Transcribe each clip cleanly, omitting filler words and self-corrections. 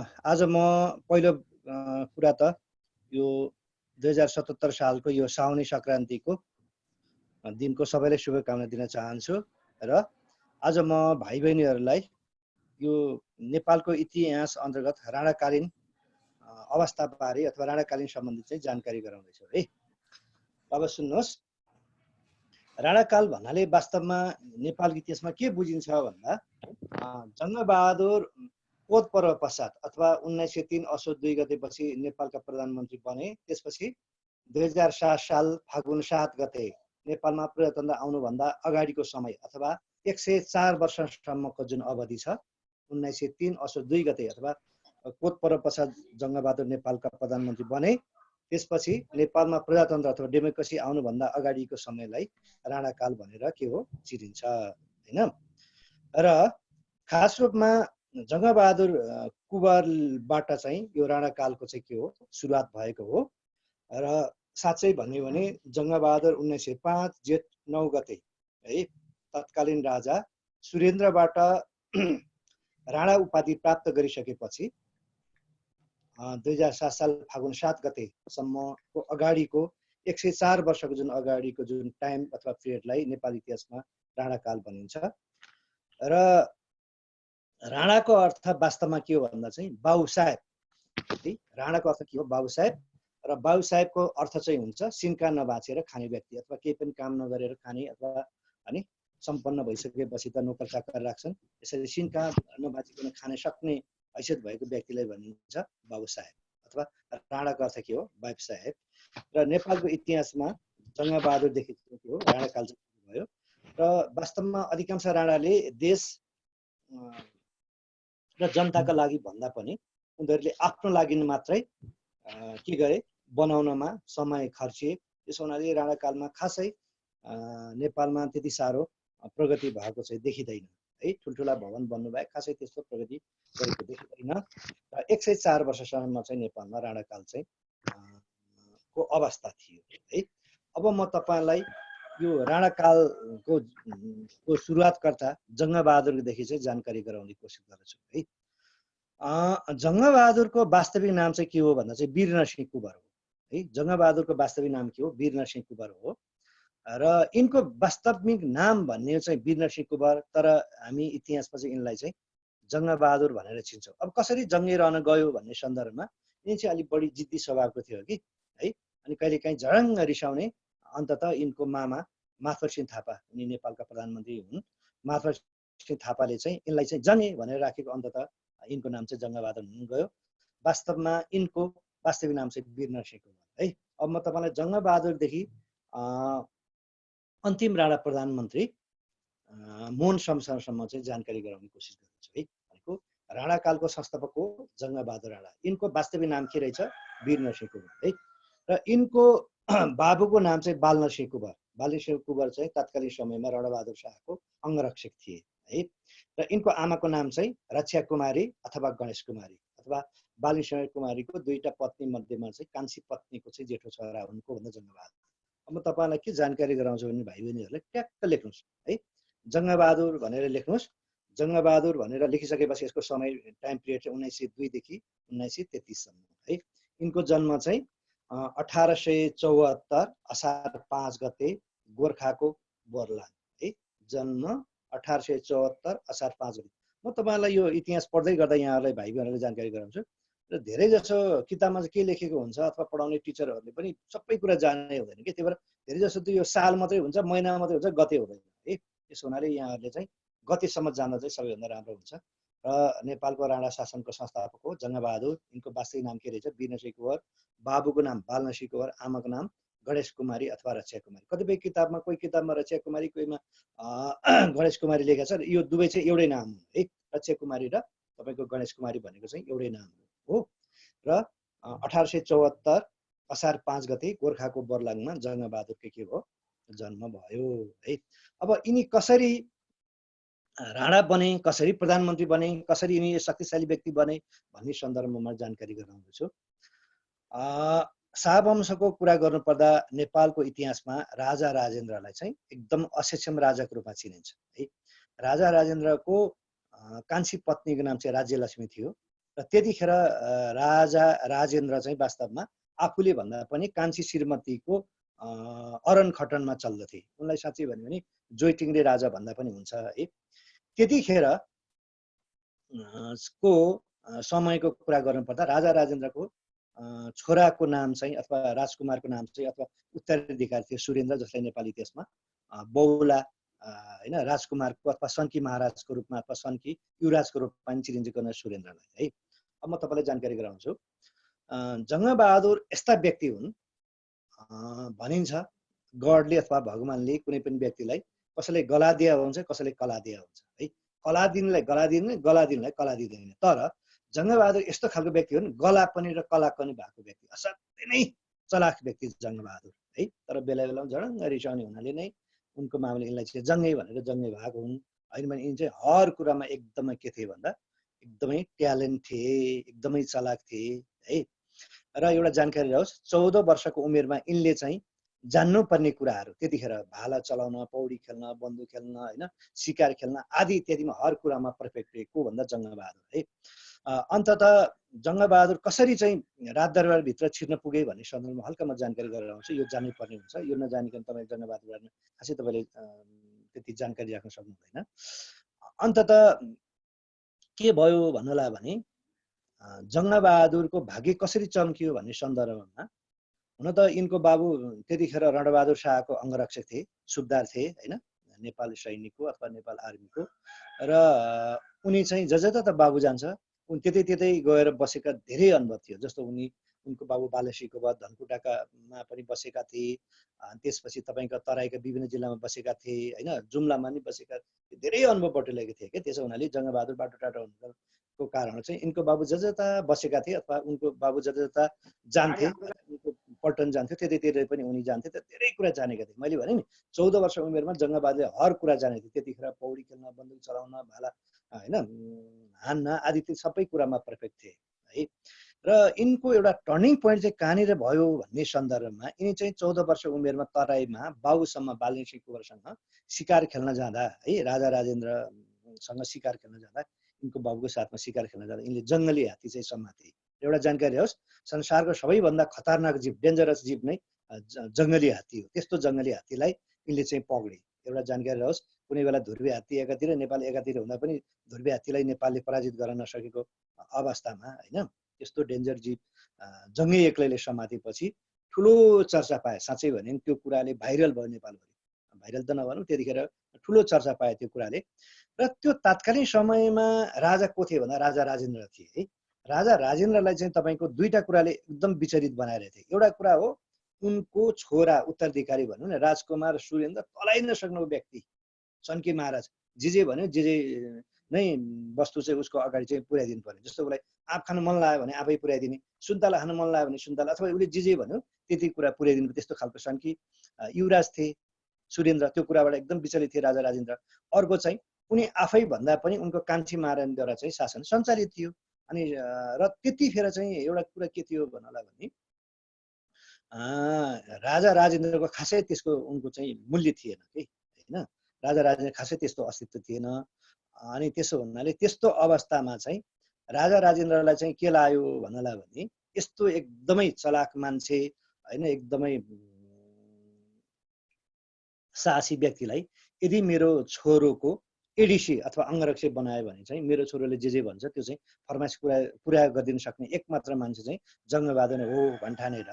आज म पहिलो कुरा त यो 2077 सालको यो साउनी संक्रान्तिको दिनको सबैलाई शुभकामना दिन चाहन्छु र आज म भाइ बहिनीहरूलाई यो नेपालको इतिहास अन्तर्गत राणाकालीन अवस्थाबारे अथवा राणाकालीन सम्बन्धी चाहिँ जानकारी गराउँदैछु है। अब सुन्नुहोस्, राणाकाल भन्नाले वास्तवमा नेपालको इतिहासमा के बुझिन्छ भन्दा जङ्गबहादुर कोत पर्व पश्चात अथवा 1903 असोज 2 गतेपछि नेपालका प्रधानमन्त्री बने। त्यसपछि 2007 साल फागुन 7 गते नेपालमा प्रजातन्त्र आउनुभन्दा अगाडिको समय अथवा 104 वर्षसम्मको जुन अवधि छ, 1903 असोज 2 गते अथवा कोत पर्व पश्चात जङ्गबहादुर नेपालका प्रधानमन्त्री बने। त्यसपछि नेपालमा प्रजातन्त्र अथवा डेमोक्रेसी आउनुभन्दा अगाडिको समयलाई राणाकाल भनेर के हो चिनिन्छ हैन। र खास रूपमा जङ्गबहादुर कुँवरबाट चाहिँ यो राणाकालको चाहिँ के हो सुरुवात भएको हो। र साँच्चै भन्यो भने जङ्गबहादुर 1905 जेठ 9 गते है तत्कालीन राजा सुरेन्द्रबाट राणा उपाधि प्राप्त गरिसकेपछि 2007 साल फागुन 7 गतेसम्मको अगाडिको 104 वर्षको जुन अगाडिको जुन टाइम अथवा पिरियडलाई नेपाली इतिहासमा राणाकाल भनिन्छ। र राणाको अर्थ वास्तवमा के हो भन्दा चाहिँ बाबु साहेब है। राणाको अर्थ के हो? बाबु साहेब। र बाबु साहेबको अर्थ चाहिँ हुन्छ सिन्का नबाचेर खाने व्यक्ति अथवा केही पनि काम नगरेर खाने अथवा अनि सम्पन्न भइसकेपछि त नोकर चाकर राख्छन्, यसरी सिन्का नबाचिकन खान सक्ने हैसियत भएको व्यक्तिलाई भनिन्छ बाबु साहेब अथवा राणाको अर्थ के हो? बाबु साहेब। र नेपालको इतिहासमा जङ्गबहादुरदेखि के हो राणाकाल भयो। र वास्तवमा अधिकांश राणाले देश र जनताका लागि भन्दा पनि उनीहरूले आफ्नो लागि मात्रै के गरे बनाउनमा समय खर्चिए। त्यसो हुनाले राणाकालमा खासै नेपालमा त्यति साह्रो प्रगति भएको चाहिँ देखिँदैन है। ठुल्ठुला भवन बन्नु बाहेक खासै त्यस्तो प्रगति गरेको देखिँदैन। र 104 वर्षसम्म चाहिँ नेपालमा राणाकाल चाहिँ को अवस्था थियो है। अब म तपाईलाई यो राणाकालको सुरुवातकर्ता जङ्गबहादुरदेखि चाहिँ जानकारी गराउने कोसिस गर्छु है। जङ्गबहादुरको वास्तविक नाम चाहिँ के हो भन्दा चाहिँ वीरनरसिंह कुँवर हो है। जङ्गबहादुरको वास्तविक नाम के हो? वीरनरसिंह कुँवर हो। र यिनको वास्तविक नाम भन्ने चाहिँ वीरनरसिंह कुँवर, तर हामी इतिहासमा चाहिँ यिनलाई चाहिँ जङ्गबहादुर भनेर चिन्छौँ। अब कसरी जङ्गिरहन गयो भन्ने सन्दर्भमा यिनी चाहिँ अलिक बढी जिद्दी स्वभावको थियो कि है। अनि कहिलेकाहीँ झडङ्ग रिसाउने। अन्ततः यिनको मामा माधव सिंह थापा, यिनी नेपालका प्रधानमन्त्री हुन्, माधव सिंह थापाले चाहिँ यिनलाई चाहिँ जङ्गे भनेर राखेको। अन्ततः यिनको नाम चाहिँ जङ्गबहादुर हुन गयो। वास्तवमा यिनको वास्तविक नाम चाहिँ वीरनरसिंह कुँवर है। अब म तपाईँलाई जङ्गबहादुरदेखि अन्तिम राणा प्रधानमन्त्री मोहन शमशेरसम्म चाहिँ जानकारी गराउने कोसिस गर्छु है। भनेको राणाकालको संस्थापक हो जङ्गबहादुर राणा। यिनको वास्तविक नाम के रहेछ? वीरनरसिंह कुँवर है। र यिनको बाबुको नाम चाहिँ बालनरसिंह कुँवर। बालनरसिंह कुँवर चाहिँ तत्कालीन समयमा रणबहादुर शाहको अङ्गरक्षक थिए है। र यिनको आमाको नाम चाहिँ रक्षा कुमारी अथवा गणेश कुमारी अथवा बालनरसिंह कुमारीको दुईटा पत्नी मध्येमा चाहिँ कान्छी पत्नीको चाहिँ जेठो छोरा हुनुको भन्दा जङ्गबहादुर। अब म तपाईँलाई के जानकारी गराउँछु भने भाइ बहिनीहरूले ट्याक्क लेख्नुहोस् है। जङ्गबहादुर भनेर लेख्नुहोस्। जङ्गबहादुर भनेर लेखिसकेपछि यसको समय टाइम पिरियड चाहिँ 1902 देखि 1933 सम्म है। यिनको जन्म चाहिँ 1874 असार 5 गते गोर्खाको बर्लाङ है। जन्म 1874 असार 5 गते। म तपाईँलाई यो इतिहास पढ्दै गर्दा यहाँहरूलाई भाइ बहिनीहरूलाई जानकारी गराउँछु। र धेरै जसो किताबमा चाहिँ के लेखेको हुन्छ अथवा पढाउने टिचरहरूले पनि सबै कुरा जान्ने हुँदैन कि। त्यही भएर धेरै जसो त यो साल मात्रै हुन्छ, महिना मात्रै हुन्छ, गते हुँदैन है। त्यसो हुनाले यहाँहरूले चाहिँ गतेसम्म जान्दा चाहिँ सबैभन्दा राम्रो हुन्छ। र नेपालको राणा शासनको संस्थापक हो जङ्गबहादुर। यिनको वास्तविक नाम के रहेछ? वीरनरसिंह कुँवर। बाबुको नाम बालनरसिंह कुँवर, आमाको नाम गणेश कुमारी अथवा रक्षा कुमारी। कतिपय किताबमा, कोही किताबमा रक्षा कुमारी, कोहीमा गणेश कुमारी लेखेको छ। यो दुवै चाहिँ एउटै नाम हो है। रक्षा कुमारी र तपाईँको गणेश कुमारी भनेको चाहिँ एउटै नाम हो। र 1874 असार 5 गते गोर्खाको बर्लाङमा जङ्गबहादुरको के हो जन्म भयो है। अब यिनी कसरी राणा बने, कसरी प्रधानमन्त्री बने, कसरी यिनी शक्तिशाली व्यक्ति बने भन्ने सन्दर्भमा जानकारी गराउँदैछु। शाहवंशको कुरा गर्नुपर्दा नेपालको इतिहासमा राजा राजेन्द्रलाई चाहिँ एकदम असक्षम राजाको रूपमा चिनिन्छ है। राजा राजेन्द्रको कान्छी पत्नीको नाम चाहिँ राज्यलक्ष्मी थियो र त्यतिखेर राजा राजेन्द्र चाहिँ वास्तवमा आफूले भन्दा पनि कान्छी श्रीमतीको अरन खटनमा चल्दथे। उनलाई साँच्चै भन्यो भने जोइटिङ्रे राजा भन्दा पनि हुन्छ है। त्यतिखेर को समयको कुरा गर्नुपर्दा राजा राजेन्द्रको छोराको नाम चाहिँ अथवा राजकुमारको नाम चाहिँ अथवा उत्तराधिकारी थियो सुरेन्द्र, जसलाई नेपाली त्यसमा बौला होइन राजकुमारको अथवा सन्की महाराजको रूपमा अथवा सन्की युवराजको रूपमा पनि चिनिन्छ गर्न सुरेन्द्रलाई है। अब म तपाईँलाई जानकारी गराउँछु। जङ्गबहादुर यस्ता व्यक्ति हुन्, भनिन्छ गडले अथवा भगवानले कुनै पनि व्यक्तिलाई कसैले गला दिया हुन्छ, कसैले कला दिया हुन्छ है। कला दिनलाई गला दिने, गला दिनलाई कला दिँदैन। तर जङ्गबहादुर यस्तो खालको व्यक्ति हुन्, गला पनि र कला पनि भएको व्यक्ति, असाध्यै नै चलाक व्यक्ति जङ्गबहादुर है। तर बेला बेलामा झडङ्ग रिसाउने हुनाले नै उनको मामले यिनलाई चाहिँ जङ्गै भनेर जङ्गै भएको हुन् होइन भने यिनी चाहिँ हर कुरामा एकदमै के थिए भन्दा एकदमै ट्यालेन्ट थिए, एकदमै चलाक थिए है। र एउटा जानकारी रहोस्, 14 वर्षको उमेरमा यिनले चाहिँ जान्नुपर्ने कुराहरू त्यतिखेर भाला चलाउन, पौडी खेल्न, बन्दुक खेल्न होइन, शिकार खेल्न आदि इत्यादिमा हर कुरामा पर्फेक्ट थिए। को भन्दा जङ्गबहादुर है। अन्ततः जङ्गबहादुर कसरी चाहिँ राजदरबारभित्र छिर्न पुगे भन्ने सन्दर्भमा हल्का म जानकारी गरेर आउँछु। यो जान्नुपर्ने हुन्छ, यो नजानिकन तपाईँ जङ्गबहादुर बारेमा खासै तपाईँले त्यति जानकारी राख्न सक्नु हुँदैन। अन्ततः के भयो भन्नुला भने जङ्गबहादुरको भाग्य कसरी चम्कियो भन्ने सन्दर्भमा, हुन त यिनको बाबु त्यतिखेर रणबहादुर शाहको अङ्गरक्षक थिए, सुबेदार थिए होइन, नेपाल सैनिकको अथवा नेपाल आर्मीको। र उनी चाहिँ जता बाबु जान्छ उनी त्यतै गएर बसेका धेरै अनुभव थियो। जस्तो उनको बाबु बालेसीको बाद धनकुटामा पनि बसेका थिए, त्यसपछि तपाईँको तराईका विभिन्न जिल्लामा बसेका थिए होइन, जुम्लामा पनि बसेका धेरै अनुभव बटुलेका थिए क्या। त्यसो हुनाले जङ्गबहादुर बाटो टाटो हुनुको कारण चाहिँ यिनको बाबु जता बसेका थिए अथवा उनको बाबु जता जान्थे, उनको पल्टन जान्थ्यो त्यतैतिर पनि उनी जान्थे, त धेरै कुरा जानेका थिए। मैले भने नि 14 वर्ष उमेरमा जङ्गबहादुरले हर कुरा जानेको थिए। त्यतिखेर पौडी खेल्न, बन्दुक चलाउन, भाला होइन हान्न आदि सबै कुरामा पर्फेक्ट थिए है। र यिनको एउटा टर्निङ पोइन्ट चाहिँ कहाँनिर भयो भन्ने सन्दर्भमा यिनी चाहिँ 14 वर्ष उमेरमा तराईमा बाबुसम्म बाल्मीकि कुँवरसँग शिकार खेल्न जाँदा है, राजा राजेन्द्रसँग शिकार खेल्न जाँदा यिनको बाबुको साथमा शिकार खेल्न जाँदा यिनले जङ्गली हात्ती चाहिँ समाते। एउटा जानकारी होस्, संसारको सबैभन्दा खतरनाक जीव, डेन्जरस जीव नै जङ्गली हात्ती हो। त्यस्तो जङ्गली हात्तीलाई यिनले चाहिँ पक्रे। एउटा जानकारी होस्, कुनै बेला धुर्बे हात्ती एकातिर नेपाल एकातिर हुँदा पनि धुर्बे हात्तीलाई नेपालले पराजित गर्न नसकेको अवस्थामा होइन, त्यस्तो डेन्जर जीव जङ्गै एक्लैले समातेपछि ठुलो चर्चा पाए। साँच्चै भने त्यो कुराले भाइरल भयो नेपालभरि, भाइरल त नभनौँ, त्यतिखेर ठुलो चर्चा पाए त्यो कुराले। र त्यो तात्कालीन समयमा राजा को थिए भन्दा राजा राजेन्द्र थिए है। राजा राजेन्द्रलाई चाहिँ तपाईँको दुईटा कुराले एकदम विचलित बनाइरहेको थियो। एउटा कुरा हो उनको छोरा उत्तराधिकारी भनौँ न राजकुमार सुरेन्द्र, तलाइ नसक्नु व्यक्ति सन्की महाराज, जे भन्यो जे नै वस्तु चाहिँ उसको अगाडि चाहिँ पुर्याइदिनु पर्ने। जस्तो उसलाई आँप खान मन लाग्यो भने आफै पुर्याइदिने, सुन्तला खान मन लाग्यो भने सुन्तला, अथवा उसले जे भन्यो त्यति कुरा पुर्याइदिनु, त्यस्तो खालको सन्की युवराज थिए सुरेन्द्र। त्यो कुराबाट एकदम विचलित थिए राजा राजेन्द्र। अर्को चाहिँ उनी आफै भन्दा पनि उनको कान्छी महारानीद्वारा चाहिँ शासन सञ्चालित थियो। अनि र त्यतिखेर चाहिँ एउटा कुरा के थियो भन्नलाई भने राजा राजेन्द्रको खासै त्यसको उनको चाहिँ मूल्य थिएन कि होइन, राजा राजेन्द्र खासै त्यस्तो अस्तित्व थिएन। अनि त्यसो हुनाले त्यस्तो अवस्थामा चाहिँ राजा राजेन्द्रलाई चाहिँ के लाग्यो भन्नलाई भने यस्तो एकदमै चलाक मान्छे होइन, एकदमै साहसी व्यक्तिलाई यदि मेरो छोरोको एडिसी अथवा अङ्गरक्षक बनायो भने चाहिँ मेरो छोरोले जे भन्छ त्यो चाहिँ फरमाइस पुरा गरिदिन सक्ने एकमात्र मान्छे चाहिँ जङ्गबहादुर हो भन्ठानेर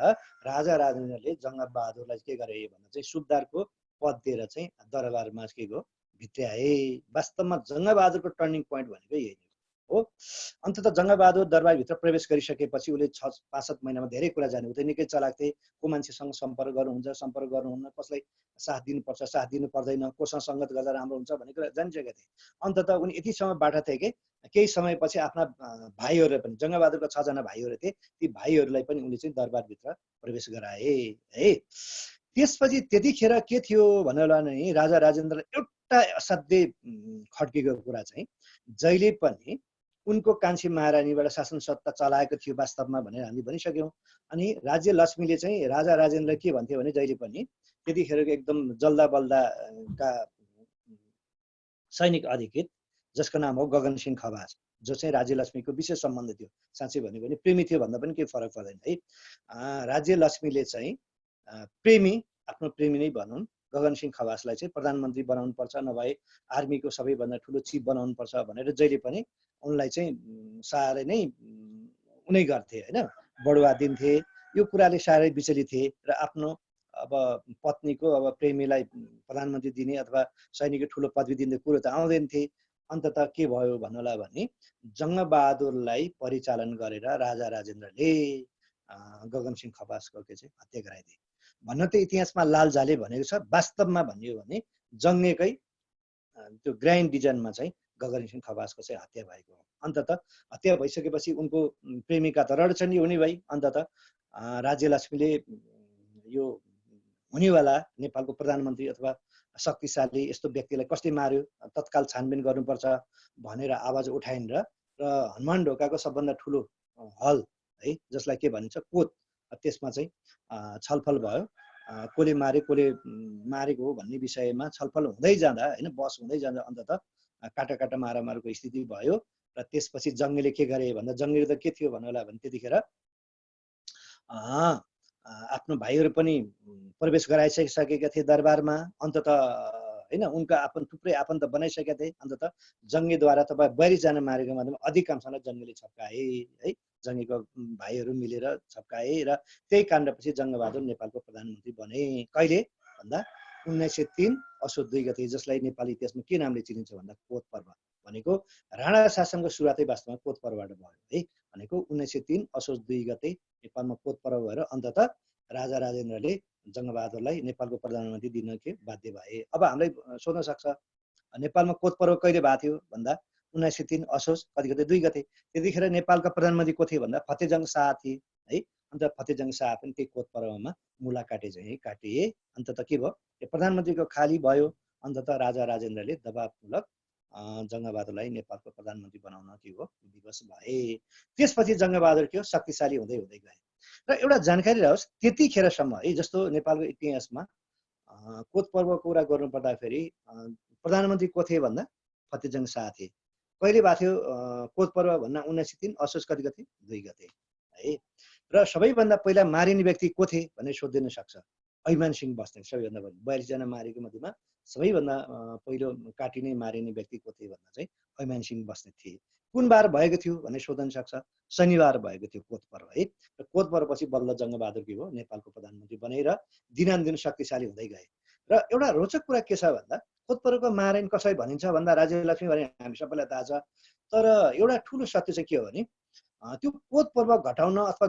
राजा राजेन्द्रले जङ्गबहादुरलाई के गरे भन्दा चाहिँ सुबेदारको पद दिएर चाहिँ दरबारमा के गयो भित्र्याए। वास्तवमा जङ्गबहादुरको टर्निङ पोइन्ट भनेको यही हो। अन्ततः जङ्गबहादुर दरबारभित्र प्रवेश गरिसकेपछि उसले 6-7 महिनामा धेरै कुरा जाने। उतै निकै चलाक थिए, को मान्छेसँग सम्पर्क गर्नुहुन्छ, सम्पर्क गर्नुहुन्न, कसलाई साथ दिनुपर्छ, साथ दिनु पर्दैन, कोसँग सङ्गत गर्दा राम्रो हुन्छ भन्ने कुरा जानिसकेका थिए। अन्ततः उनी यतिसम्म बाठा थिए कि केही समयपछि आफ्ना भाइहरूले पनि, जङ्गबहादुरका 6 जना भाइहरू थिए, ती भाइहरूलाई पनि उनले चाहिँ दरबारभित्र प्रवेश गराए है। त्यसपछि त्यतिखेर के थियो भनेर नै राजा राजेन्द्र एउटा असाध्यै खड्केको कुरा चाहिँ जहिले पनि उनको कान्छी महारानीबाट शासन सत्ता चलाएको थियो वास्तवमा भनेर हामी भनिसक्यौँ। अनि राज्य लक्ष्मीले चाहिँ राजा राजेन्द्रलाई के भन्थ्यो भने जहिले पनि त्यतिखेरको एकदम जल्दा बल्दाका सैनिक अधिकृत जसको नाम हो गगन सिंह खवास, जो चाहिँ राज्यलक्ष्मीको विशेष सम्बन्ध थियो। साँच्चै भन्यो भने प्रेमी थियो भन्दा पनि केही फरक पर्दैन है। राज्यलक्ष्मीले चाहिँ प्रेमी, आफ्नो प्रेमी नै भनौँ, गगनसिंह खवासलाई चाहिँ प्रधानमन्त्री बनाउनुपर्छ, नभए आर्मीको सबैभन्दा ठुलो चिफ बनाउनुपर्छ भनेर जहिले पनि उनलाई चाहिँ साह्रै नै उनै गर्थे होइन, बढुवा दिन्थे। यो कुराले साह्रै विचलित थिए र आफ्नो अब पत्नीको अब प्रेमीलाई प्रधानमन्त्री दिने अथवा सैनिकको ठुलो पदवी दिने कुरो त आउँदैन थिए। अन्ततः के भयो भन्नुला भने जङ्गबहादुरलाई परिचालन गरेर राजा राजेन्द्रले गगनसिंह खवासको चाहिँ हत्या गराइदिए भन्न त इतिहासमा लालझाले भनेको छ। वास्तवमा भनियो भने जङ्गेकै त्यो ग्रान्ड डिजाइनमा चाहिँ गगनसिंह खवासको चाहिँ हत्या भएको हो। अन्ततः हत्या भइसकेपछि उनको प्रेमिका त रणचण्डी हुने भई। अन्ततः राज्यलक्ष्मीले यो हुनेवाला नेपालको प्रधानमन्त्री अथवा शक्तिशाली यस्तो व्यक्तिलाई कसले मार्यो, तत्काल छानबिन गर्नुपर्छ भनेर आवाज उठाइन् र हनुमान ढोकाको सबभन्दा ठुलो हल है, जसलाई के भनिन्छ कोत, त्यसमा चाहिँ छलफल भयो। कसले मारे, कसले मारेको हो भन्ने विषयमा छलफल हुँदै जाँदा होइन, बस हुँदै जाँदा अन्ततः काटा मारामारको स्थिति भयो। र त्यसपछि जङ्गले के गरे भन्दा जङ्गले त के थियो भन्नु होला भने त्यतिखेर आफ्नो भाइहरू पनि प्रवेश गराइसकेका थिए दरबारमा। अन्ततः होइन, उनका थुप्रै आफन्त बनाइसकेका थिए। अन्ततः जङ्गेद्वारा तपाईँ 42 जना मारेको माध्यममा अधिकांशलाई जङ्गले छप्काए है, जङ्गेको भाइहरू मिलेर छप्काए। र त्यही काण्डपछि जङ्गबहादुर नेपालको प्रधानमन्त्री बने। कहिले भन्दा 1903 असोज 2 गते, जसलाई नेपाली इतिहासमा के नामले चिनिन्छ भन्दा कोत पर्व। भनेको राणा शासनको सुरुवातै वास्तवमा कोत पर्वबाट भयो है। भनेको 1903 असोज 2 गते नेपालमा कोत पर्व भएर अन्ततः राजा राजेन्द्रले जङ्गबहादुरलाई नेपालको प्रधानमन्त्री दिन के बाध्य भए। अब हामीलाई सोध्न सक्छ नेपालमा कोत पर्व कहिले भएको थियो भन्दा 1903 असोज कति गते, 2 गते। त्यतिखेर नेपालका प्रधानमन्त्री को थिए भन्दा फतेजङ शाह थिए है। अन्त फतेजङ शाह पनि त्यही कोत पर्वमा मुला काटिए। अन्ततः के भयो, प्रधानमन्त्रीको खाली भयो। अन्ततः राजा राजेन्द्रले दबावमूलक जङ्गबहादुरलाई नेपालको प्रधानमन्त्री बनाउन के हो विवश भए। त्यसपछि जङ्गबहादुर के हो शक्तिशाली हुँदै गए। र एउटा जानकारी रहोस्, त्यतिखेरसम्म है, जस्तो नेपालको इतिहासमा कोत पर्वको कुरा गर्नु पर्दाखेरि प्रधानमन्त्री को थिए भन्दा फतेजङ शाह थिए। कहिले भएको थियो कोत पर्व भन्दा 1903 असोज कति गते, 2 गते है। र सबैभन्दा पहिला मारिने व्यक्ति को थिए भनेर सोधिन सक्छ। ऐमानसिंह बस्नेत सबैभन्दा पहिला 42 जना मारेको मध्येमा सबैभन्दा पहिलो काटिने मारिने व्यक्ति को थिए भन्दा चाहिँ ऐमानसिंह बस्नेत थिए। कुन बार भएको थियो भनेर सोध्न सक्छ। शनिबार भएको थियो कोत पर्व है। र कोत पर्वपछि बल्ल जङ्गबहादुर के भयो नेपालको प्रधानमन्त्री बनेर दिनानुदिन शक्तिशाली हुँदै गए। र एउटा रोचक कुरा के छ भन्दा कोत पर्वको मारेन कसरी भनिन्छ भन्दा राज्यलक्ष्मी भने हामी सबैलाई थाहा छ। तर एउटा ठुलो सत्य चाहिँ के हो भने त्यो कोत पर्व घटाउन अथवा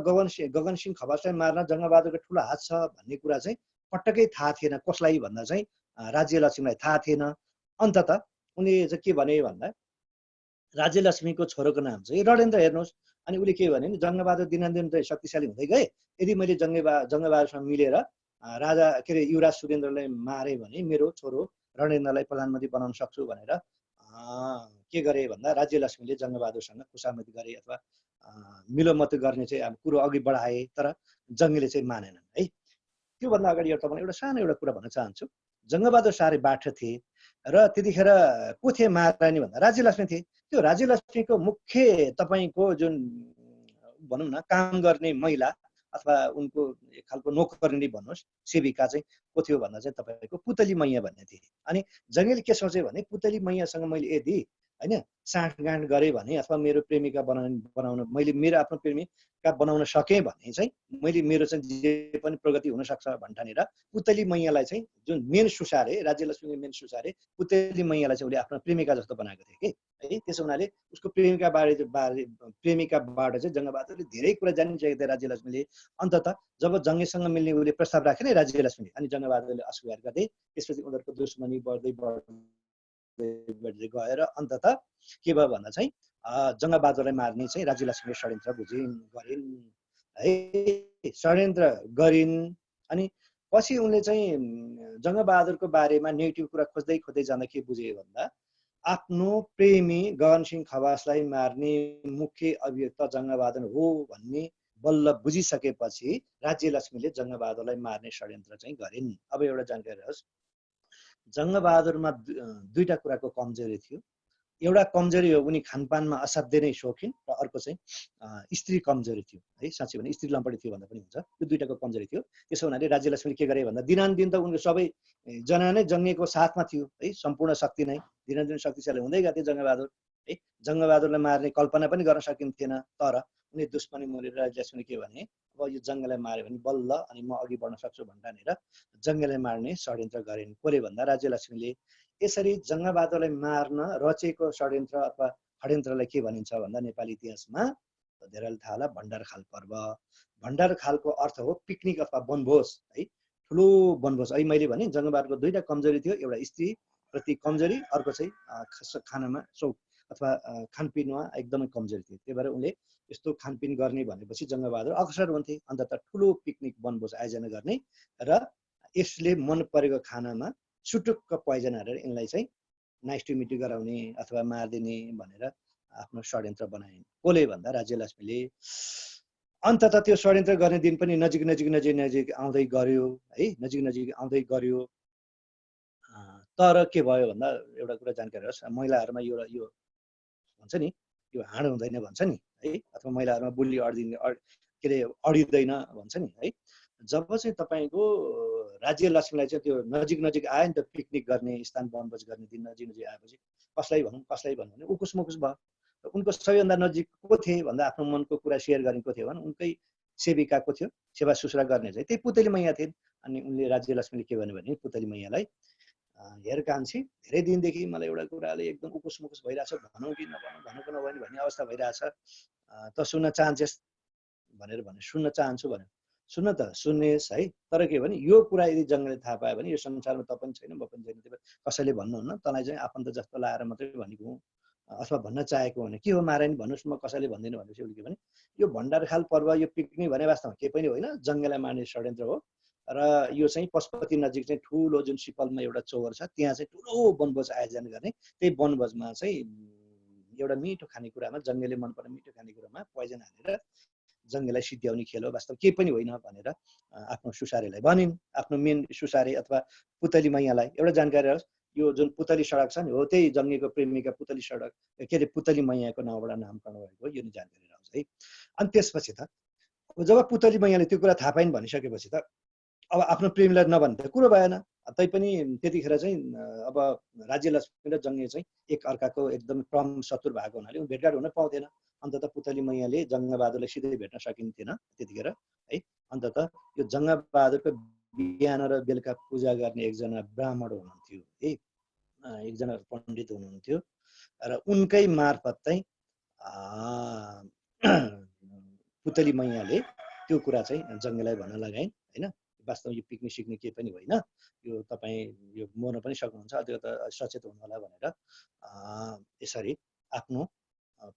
गगनसिंह खवासलाई मार्न जङ्गबहादुरको ठुलो हात छ भन्ने कुरा चाहिँ पटक्कै थाहा थिएन कसलाई भन्दा चाहिँ राज्यलक्ष्मीलाई थाहा थिएन। अन्ततः उनले चाहिँ के भने भन्दा राज्यलक्ष्मीको छोरोको नाम चाहिँ रणेन्द्र हेर्नुहोस्। अनि उसले के भने जङ्गबहादुर दिनानुदिन चाहिँ शक्तिशाली हुँदै गए, यदि मैले जङ्गबहादुरसँग मिलेर राजा के अरे युवराज सुरेन्द्रलाई मारे भने मेरो छोरो रणेन्द्रलाई प्रधानमन्त्री बनाउन सक्छु भनेर के गरे भन्दा राज्यलक्ष्मीले जङ्गबहादुरसँग खुसामती गरे अथवा मिलोमतो गर्ने चाहिँ अब कुरो अघि बढाए। तर जङ्गले चाहिँ मानेनन् है। त्योभन्दा अगाडि तपाईँलाई एउटा सानो एउटा कुरा भन्न चाहन्छु। जङ्गबहादुर साह्रै बाठो थिए र त्यतिखेर को थिए महारानी भन्दा राज्यलक्ष्मी थिए। त्यो राज्यलक्ष्मीको मुख्य तपाईँको जुन भनौँ न काम गर्ने महिला अथवा उनको एक खालको नोकरनी भन्नुहोस्, सेविका चाहिँ को थियो भन्दा चाहिँ तपाईँको पुतली मैया भन्ने थिए। अनि जङ्गले के सोचे भने पुतली मैयासँग मैले यदि होइन साँठगाँठ गरेँ भने अथवा मेरो प्रेमिका बनाउन मैले मेरो आफ्नो प्रेमिका बनाउन सकेँ भने चाहिँ मैले मेरो चाहिँ जे पनि प्रगति हुनसक्छ भन्ठानेर पुतली मैयालाई चाहिँ जुन मेन सुसारे राज्यलक्ष्मीको मेन सुसारे पुतली मैयालाई चाहिँ उसले आफ्नो प्रेमिका जस्तो बनाएको थिए कि है। त्यसो हुनाले उसको प्रेमिकाबाट चाहिँ जङ्गबहादुरले धेरै कुरा जानिसकेको थिए राज्यलक्ष्मीले। अन्ततः जब जङ्गेसँग मिल्ने उसले प्रस्ताव राखे नि राज्यलक्ष्मीले, अनि जङ्गबहादुरले अस्वीकार गर्दै त्यसपछि उनीहरूको दुश्मनी बढ्दै गएर अन्ततः के भयो भन्दा चाहिँ जङ्गबहादुरलाई मार्ने चाहिँ राज्यलक्ष्मीले षड्यन्त्र गरिन् है, षड्यन्त्र गरिन्। अनि पछि उनले चाहिँ जङ्गबहादुरको बारेमा नेगेटिभ कुरा खोज्दै जाँदा के बुझे भन्दा आफ्नो प्रेमी गगनसिंह खवासलाई मार्ने मुख्य अभियुक्त जङ्गबहादुर हो भन्ने बल्ल बुझिसकेपछि राज्यलक्ष्मीले जङ्गबहादुरलाई मार्ने षड्यन्त्र चाहिँ गरिन्। अब एउटा जानकारी होस्, जङ्गबहादुरमा दुईटा कुराको कमजोरी थियो। एउटा कमजोरी हो उनी खानपानमा असाध्यै नै शौखिन र अर्को चाहिँ स्त्री कमजोरी थियो है। साँच्चै भने स्त्री लम्पटी थियो भन्दा पनि हुन्छ, यो दुईटाको कमजोरी थियो। त्यसो हुनाले राज्यलक्ष्मीले के गरे भन्दा दिनानुदिन त उनको सबै जना नै जङ्गेको साथमा थियो है, सम्पूर्ण शक्ति नै दिनानुदिन शक्तिशाली हुँदै गएको थियो जङ्गबहादुर है। जङ्गबहादुरलाई मार्ने कल्पना पनि गर्न सकिन्थेन, तर उनी दुश्मनी मोलेर राज्यलक्ष्मीले के भने अब यो जङ्गलाई मार्यो भने बल्ल अनि म अघि बढ्न सक्छु भनेर जङ्गलाई मार्ने षड्यन्त्र गरिन्। कसले भन्दा राज्यलक्ष्मीले। यसरी जङ्गबहादुरलाई मार्न रचेको षड्यन्त्र अथवा षड्यन्त्रलाई के भनिन्छ भन्दा नेपाली इतिहासमा धेरैलाई थाहा होला भण्डारखाल पर्व। भण्डारखालको अर्थ हो पिकनिक अथवा वनभोज है, ठुलो वनभोज। अहिले मैले भने जङ्गबहादुरको दुईटा कमजोरी थियो, एउटा स्त्री प्रति कमजोरी, अर्को चाहिँ खानामा सौख अथवा खानपिनमा एकदमै कमजोरी थियो। त्यही भएर उनले यस्तो खानपिन गर्ने भनेपछि जङ्गबहादुर अग्रसर हुन्थे, अन्ततः ठुलो पिकनिक वनभोज आयोजना गर्ने र यसले मन परेको खानामा सुटुक्क पोइजन हालेर यिनलाई चाहिँ नाइस टु मिट गराउने अथवा मारिदिने भनेर आफ्नो षड्यन्त्र बनाइन्। कसले भन्दा राज्यलक्ष्मीले। अन्ततः त्यो षड्यन्त्र गर्ने दिन पनि नजिक आउँदै गयो है, नजिक आउँदै गयो। तर के भयो भन्दा एउटा कुरा जानकारी होस्, महिलाहरूमा यो भन्छ नि यो हाड हुँदैन भन्छ नि है, अथवा महिलाहरूमा बुल्ली के अरे अडिँदैन भन्छ नि है। जब चाहिँ तपाईँको राज्यलक्ष्मीलाई चाहिँ त्यो नजिक आयो नि त पिकनिक गर्ने स्थान वनभोज गर्ने दिन नजिक आएपछि कसलाई भनौँ भने उकुस मुकुस भयो। उनको सबैभन्दा नजिक को थिए भन्दा आफ्नो मनको कुरा सेयर गरेको थियो भने उनकै सेविका को थियो, सेवा सुश्रा गर्ने चाहिँ त्यही पुतली मैया थिइन्। अनि उनले राज्यलक्ष्मीले के भन्यो भने पुतली मैयालाई हेर कान्छी, धेरै दिनदेखि मलाई एउटा कुराले एकदम उकुस मुकुस भइरहेछ, भनौँ कि नभनौँ, भनेको नभने भन्ने अवस्था भइरहेछ, त सुन्न चाहन्छस् भनेर भने सुन्न चाहन्छु भने सुन्न त सुन्नेस् है। तर के भने यो कुरा यदि जङ्गलले थाहा पायो भने यो संसारमा त पनि छैन म पनि छैन, कसैले भन्नुहुन्न, तँलाई चाहिँ आफन्त जस्तो लाएर मात्रै भनेको हुँ अथवा भन्न चाहेको भने के हो महारानी भन्नुहोस्, म कसैले भन्दिनँ भनेपछि उसले के भने यो भण्डारखाल पर्व यो पिकनिक भने वास्तवमा के पनि होइन, जङ्गललाई मार्ने षड्यन्त्र हो। र यो चाहिँ पशुपति नजिक चाहिँ ठुलो जुन सिपलमा एउटा चौर छ त्यहाँ चाहिँ ठुलो वनभोज आयोजना गर्ने, त्यही वनभोजमा चाहिँ एउटा मिठो खानेकुरामा जङ्गलले मनपर्ने मिठो खानेकुरामा पोइजन हालेर जङ्गललाई सिद्ध्याउने खेल हो, वास्तव केही पनि होइन भनेर आफ्नो सुसारेलाई भनिन्। आफ्नो मेन सुसारे अथवा पुतली मैयालाई एउटा जानकारी होस्, यो जुन पुतली सडक छ नि हो त्यही जङ्गेको प्रेमीका पुतली सडक के अरे पुतली मैयाको नाउँबाट नामकरण भएको यो नि जानकारी रहन्छ है। अनि त्यसपछि त जब पुतली मैयाले त्यो कुरा थाहा पाइन् भनिसकेपछि त अब आफ्नो प्रेमीलाई नभन्ने त कुरो भएन। तैपनि त्यतिखेर चाहिँ अब राज्यलक्ष्मी र जङ्गे चाहिँ एक अर्काको एकदम परम शत्रु भएको हुनाले भेटघाट हुन पाउँदैन। अन्ततः पुतली मैयाले जङ्गबहादुरलाई सिधै भेट्न सकिन्थेन त्यतिखेर है। अन्ततः यो जङ्गबहादुरको बिहान र बेलुका पूजा गर्ने एकजना ब्राह्मण हुनुहुन्थ्यो है, एकजना पण्डित हुनुहुन्थ्यो र उनकै मार्फत चाहिँ पुतली मैयाले त्यो कुरा चाहिँ जङ्गलाई भन्न लगाइन् होइन। वास्तवमा यो पिकनिक सिक्निक केही पनि होइन, यो तपाईँ यो मर्न पनि सक्नुहुन्छ, त्यो त सचेत हुनु होला भनेर यसरी आफ्नो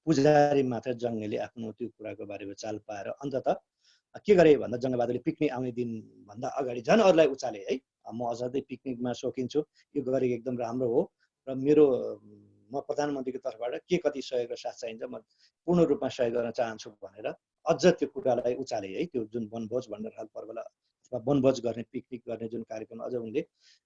पुजारी मात्र जङ्गले आफ्नो त्यो कुराको बारेमा चाल पाएर अन्ततः के गरे भन्दा जङ्गबहादुरले पिकनिक आउने दिन भन्दा अगाडि झन् अरूलाई उचाले है, म अझै पिकनिकमा सोकिन्छु, यो गरेको एकदम राम्रो हो र म प्रधानमन्त्रीको तर्फबाट के कति सहयोग र साथ चाहिन्छ म पूर्ण रूपमा सहयोग गर्न चाहन्छु भनेर अझ त्यो कुरालाई उचाले है। त्यो जुन वनभोज भण्डारखाल पर्वलाई अथवा वनभोज गर्ने पिकनिक गर्ने जुन कार्यक्रम अझ उनले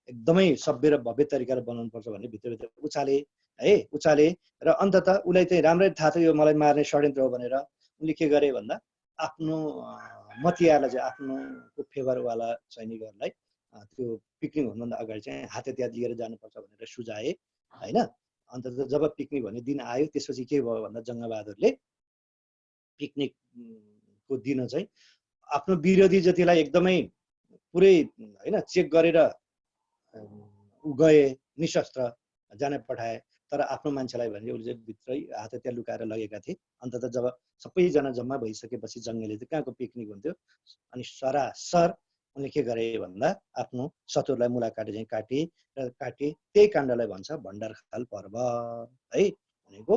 एकदमै सभ्य र भव्य तरिकाले बनाउनु पर्छ भन्ने भित्रभित्र उचाले है, उचाले र अन्ततः उसलाई चाहिँ राम्ररी थाहा थियो यो मलाई मार्ने षड्यन्त्र हो भनेर उनले के गरे भन्दा आफ्नो मतियारलाई चाहिँ आफ्नो फेभरवाला सैनिकहरूलाई त्यो पिकनिक हुनुभन्दा अगाडि चाहिँ हात हतियार लिएर जानुपर्छ भनेर सुझाए होइन। अन्ततः जब पिकनिक भन्ने दिन आयो त्यसपछि के भयो भन्दा जङ्गबहादुरले पिकनिकको दिन चाहिँ आफ्नो विरोधी जतिलाई एकदमै पुरै होइन चेक गरेर गए, निशस्त्र जान पठाए, तर आफ्नो मान्छेलाई भने उसले चाहिँ भित्रै हात हतियार लुकाएर लगेका थिए। अन्ततः जब सबैजना जम्मा भइसकेपछि जङ्गले चाहिँ कहाँको पिकनिक हुन्थ्यो अनि सरासर उनले के गरे भन्दा आफ्नो शत्रुलाई मुलाकाटी चाहिँ काटे त्यही काण्डलाई भन्छ भण्डारखाल पर्व है। भनेको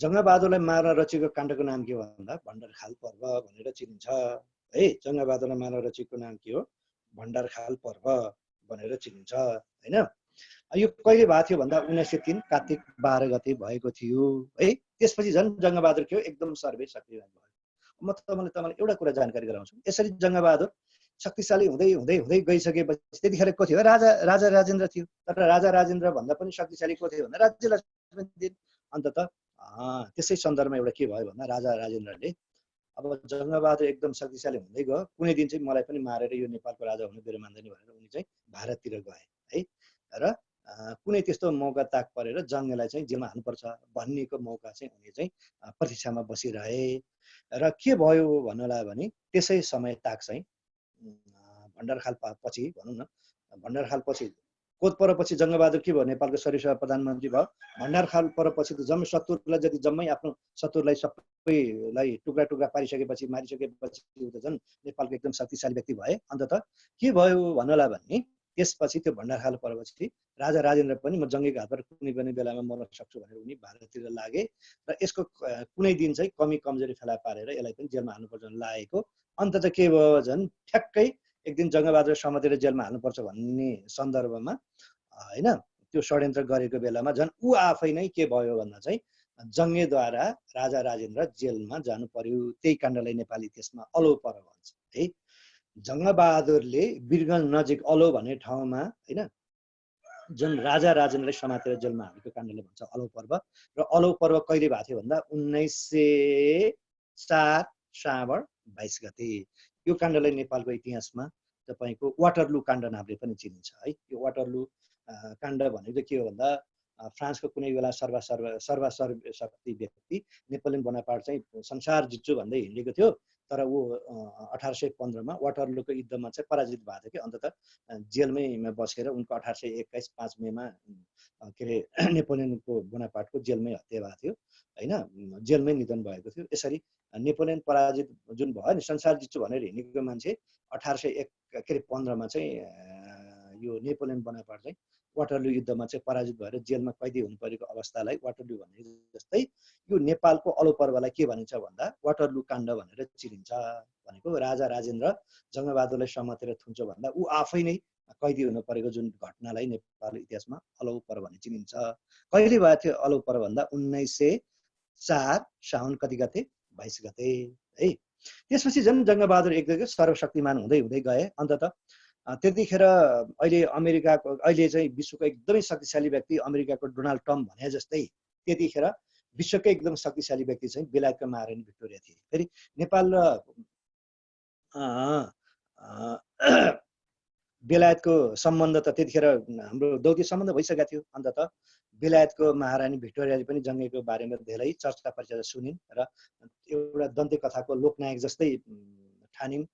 जङ्गबहादुरलाई मार्न रचेको काण्डको नाम के हो भन्दा भण्डारखाल पर्व भनेर चिनिन्छ है। जङ्गबहादुरलाई मार्न रचेको नाम के हो भण्डारखाल पर्व भनेर चिनिन्छ होइन। यो कहिले भएको थियो भन्दा 1903 कार्तिक 12 गते भएको थियो है। त्यसपछि झन् जङ्गबहादुर के हो एकदम सर्वे सक्रिय भयो। म तपाईँलाई एउटा कुरा जानकारी गराउँछु। यसरी जङ्गबहादुर शक्तिशाली हुँदै हुँदै हुँदै गइसकेपछि त्यतिखेर को थियो राजा राजेन्द्र थियो। तर राजा राजेन्द्र भन्दा पनि शक्तिशाली को थियो भन्दा राज्यलक्ष्मी पनि दिएन। अन्ततः त्यसै सन्दर्भमा एउटा के भयो भन्दा राजा राजेन्द्रले अब जङ्गबहादुर एकदम शक्तिशाली हुँदै गयो, कुनै दिन चाहिँ मलाई पनि मारेर यो नेपालको राजा हुनु बेर मान्दैन भनेर उनी चाहिँ भारततिर गए है। र कुनै त्यस्तो मौका ताक परेर जङ्गलाई चाहिँ जेलमा हाल्नुपर्छ भन्नेको मौका चाहिँ उनी चाहिँ प्रतीक्षामा बसिरहे। र के भयो भन्नलाई भने त्यसै समय ताक चाहिँ भण्डारखाल पछि भनौँ न, भण्डारखाल पछि कोत परेपछि जङ्गबहादुर के भयो, नेपालको सरिसभा प्रधानमन्त्री भयो। भण्डारखाल परेपछि त जम्मै शत्रुलाई जति जम्मै आफ्नो शत्रुलाई सबैलाई टुक्रा टुक्रा पारिसकेपछि मारिसकेपछि त झन् नेपालको एकदम शक्तिशाली व्यक्ति भए। अन्ततः के भयो भन्नलाई भने त्यसपछि त्यो भण्डारखाल परेपछि राजा राजेन्द्र पनि म जङ्गीको हातबाट कुनै पनि बेलामा मर्न सक्छु भनेर उनी भारततिर लागे र यसको कुनै दिन चाहिँ कमी कमजोरी फेला पारेर यसलाई पनि जेलमा हाल्नुपर्छ लागेको। अन्ततः के भयो झन् ठ्याक्कै एक दिन जङ्गबहादुर समातेर जेलमा हाल्नुपर्छ भन्ने सन्दर्भमा होइन त्यो षड्यन्त्र गरेको बेलामा झन् ऊ आफै नै के भयो भन्दा चाहिँ जङ्गेद्वारा राजा राजेन्द्र जेलमा जानु पर्यो। त्यही काण्डलाई नेपाली इतिहासमा अलौ पर्व भन्छ है। जङ्गबहादुरले वीरगञ्ज नजिक अलौ भन्ने ठाउँमा होइन जुन राजा राजेन्द्रलाई समातेर जेलमा हालेको काण्डले भन्छ अलौ पर्व। र अलौ पर्व कहिले भएको थियो भन्दा 1904 श्रावण 22 गते। यो काण्डलाई नेपालको इतिहासमा तपाईँको वाटरलू काण्ड नामले पनि चिनिन्छ है। यो वाटरलू काण्ड भनेको के हो भन्दा फ्रान्सको कुनै बेला सर्वशक्ति व्यक्ति नेपोलियन बोनापार्ट चाहिँ संसार जित्छु भन्दै हिँडेको थियो, तर ऊ 1815 मा वाटरलूको युद्धमा चाहिँ पराजित भएको थियो कि अन्ततः जेलमै बसेर उनको 1821 5 मेमा के अरे नेपोलियनको बोनापार्टको जेलमै हत्या भएको थियो होइन, जेलमै निधन भएको थियो। यसरी नेपोलियन पराजित जुन भयो नि संसार जित्छु भनेर हिँडेको मान्छे 1815 मा चाहिँ यो नेपोलियन बोनापार्ट चाहिँ वाटरलू युद्धमा चाहिँ पराजित भएर जेलमा कैदी हुनु परेको अवस्थालाई वाटरलू भन्ने जस्तै यो नेपालको अलौ पर्वलाई के भनिन्छ भन्दा वाटरलू काण्ड भनेर चिनिन्छ। भनेको राजा राजेन्द्र जङ्गबहादुरलाई समातेर थुन्छ भन्दा ऊ आफै नै कैदी हुनु परेको जुन घटनालाई नेपाली इतिहासमा अलौ पर्व भन्ने चिनिन्छ। कहिले भएको थियो अलौ पर्व भन्दा 1904 साउन कति गते 22 गते है। त्यसपछि झन् जङ्गबहादुर एकदमै सर्वशक्तिमान हुँदै हुँदै गए। अन्ततः त्यतिखेर अहिले अमेरिकाको अहिले चाहिँ विश्वको एकदमै शक्तिशाली व्यक्ति अमेरिकाको डोनाल्ड ट्रम्प भने जस्तै त्यतिखेर विश्वकै एकदम शक्तिशाली व्यक्ति चाहिँ बेलायतको महारानी भिक्टोरिया थिए। फेरि नेपाल र बेलायतको सम्बन्ध त त्यतिखेर हाम्रो दौत्य सम्बन्ध भइसकेको थियो। अन्ततः बेलायतको महारानी भिक्टोरियाले पनि जङ्गीको बारेमा धेरै चर्चा परिचर्चा सुनिन् र एउटा दन्त्य कथाको लोकनायक जस्तै ठानिन्।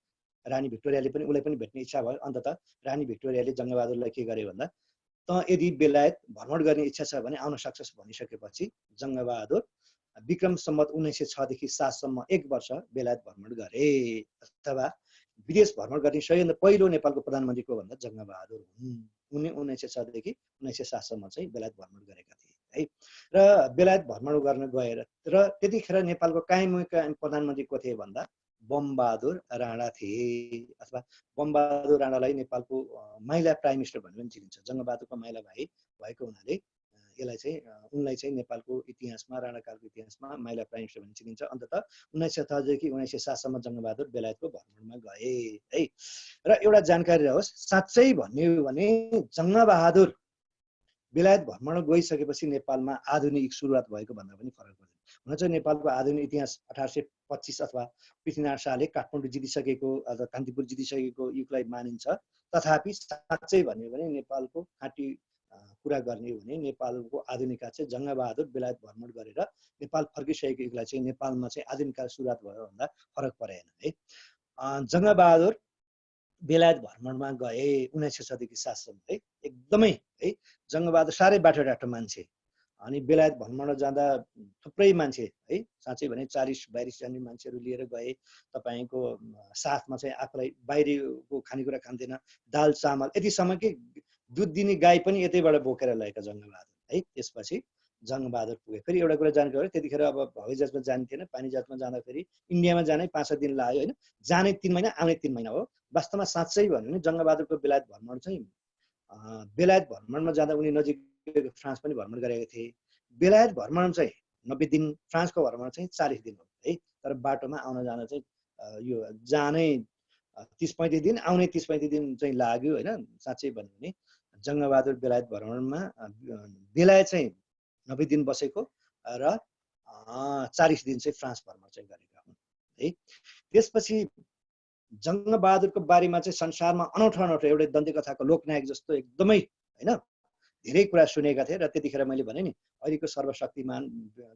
रानी भिक्टोरियाले पनि उसलाई पनि भेट्ने इच्छा भयो। अन्ततः रानी भिक्टोरियाले जङ्गबहादुरलाई के गरे भन्दा त यदि बेलायत भ्रमण गर्ने इच्छा छ भने आउन सक्छस् भनिसकेपछि जङ्गबहादुर विक्रम सम्वत 1906 देखि 7 सम्म 1 वर्ष बेलायत भ्रमण गरे। अथवा विदेश भ्रमण गर्ने सबैभन्दा पहिलो नेपालको प्रधानमन्त्री को भन्दा जङ्गबहादुर हुन्। उनी 1906 देखि 1907 सम्म चाहिँ बेलायत भ्रमण गरेका थिए है। र बेलायत भ्रमण गर्न गएर र त्यतिखेर नेपालको कायम प्रधानमन्त्री को थिए भन्दा बमबहादुर राणा थिए। अथवा बमबहादुर राणालाई नेपालको माइला प्राइम मिनिस्टर भनेर पनि चिनिन्छ। जङ्गबहादुरको माइला भाइ भएको हुनाले यसलाई चाहिँ उनलाई चाहिँ नेपालको इतिहासमा राणाकालको इतिहासमा माइला प्राइम मिनिस्टर भनेर चिनिन्छ। अन्ततः 1907 देखि 1907 सम्म जङ्गबहादुर बेलायतको भ्रमणमा गए है। र एउटा जानकारी रहोस्, साँच्चै भन्यो भने जङ्गबहादुर बेलायत भ्रमण गइसकेपछि नेपालमा आधुनिक सुरुवात भएको भन्दा पनि फरक पर्दैन। हुन चाहिँ नेपालको आधुनिक इतिहास 1825 अथवा पृथ्वीनारायण शाहले काठमाडौँ जितिसकेको अथवा कान्तिपुर जितिसकेको युगलाई मानिन्छ। तथापि साँच्चै भन्यो भने नेपालको खाँटी कुरा गर्ने हो भने नेपालको आधुनिकता चाहिँ जङ्गबहादुर बेलायत भ्रमण गरेर नेपाल फर्किसकेको युगलाई चाहिँ नेपालमा चाहिँ आधुनिकता सुरुवात भयो भन्दा फरक परेन है। जङ्गबहादुर बेलायत भ्रमणमा गए 1906 देखि 7 सम्म है। एकदमै है जङ्गबहादुर साह्रै बाटोडाटो मान्छे। अनि बेलायत भ्रमण जाँदा थुप्रै मान्छे है, साँच्चै भने 40-42 जना मान्छेहरू लिएर गए। तपाईँको साथमा चाहिँ आफूलाई बाहिरको खानेकुरा खान्थेन, दाल चामल यतिसम्म कि दुध दिने गाई पनि यतैबाट बोकेर लगेका जङ्गबहादुर है। त्यसपछि जङ्गबहादुर पुगे। फेरि एउटा कुरा जानकारी, त्यतिखेर अब हवाई जहाजमा जान्थेन, पानी जहाजमा जाँदाखेरि इन्डियामा जानै 5-7 दिन लाग्यो होइन, जाने 3 महिना आउने 3 महिना हो। वास्तवमा साँच्चै भन्यो भने जङ्गबहादुरको बेलायत भ्रमण चाहिँ बेलायत भ्रमणमा जाँदा उनी नजिक फ्रान्स पनि भ्रमण गरेका थिए। बेलायत भ्रमण चाहिँ 90 दिन, फ्रान्सको भ्रमण चाहिँ 40 दिन हो है। तर बाटोमा आउन जान चाहिँ यो जानै 30-35 दिन, आउने 30-35 दिन चाहिँ लाग्यो होइन। साँच्चै भन्यो भने जङ्गबहादुर बेलायत भ्रमणमा बेलायत चाहिँ 90 दिन बसेको र 40 दिन चाहिँ फ्रान्स भ्रमण चाहिँ गरेका हुन् है। त्यसपछि जङ्गबहादुरको बारेमा चाहिँ संसारमा अनौठो अनौठो एउटै दन्ती कथाको लोकनायक जस्तो एकदमै होइन धेरै कुरा सुनेका थिए। र त्यतिखेर मैले भने नि अहिलेको सर्वशक्तिमान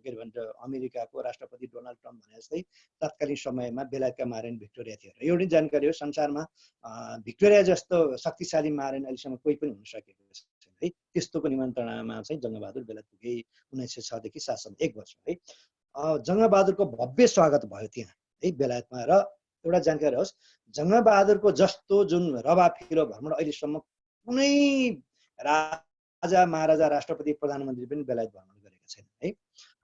के भन्छ अमेरिकाको राष्ट्रपति डोनाल्ड ट्रम्प भने जस्तै तत्कालीन समयमा बेलायतका महारानी भिक्टोरिया थियो। र एउटै जानकारी हो, संसारमा भिक्टोरिया जस्तो शक्तिशाली महारानी अहिलेसम्म कोही पनि हुन सकेको छैन है। त्यस्तोको निमन्त्रणामा चाहिँ जङ्गबहादुर बेलायत पुगे 1906 देखि 7 1 वर्ष है। जङ्गबहादुरको भव्य स्वागत भयो त्यहाँ है बेलायतमा। र एउटा जानकारी होस्, जङ्गबहादुरको जस्तो जुन रवाफिलो भ्रमण अहिलेसम्म कुनै राजा महाराजा राष्ट्रपति प्रधानमन्त्री पनि बेलायत भ्रमण गरेका छैन है।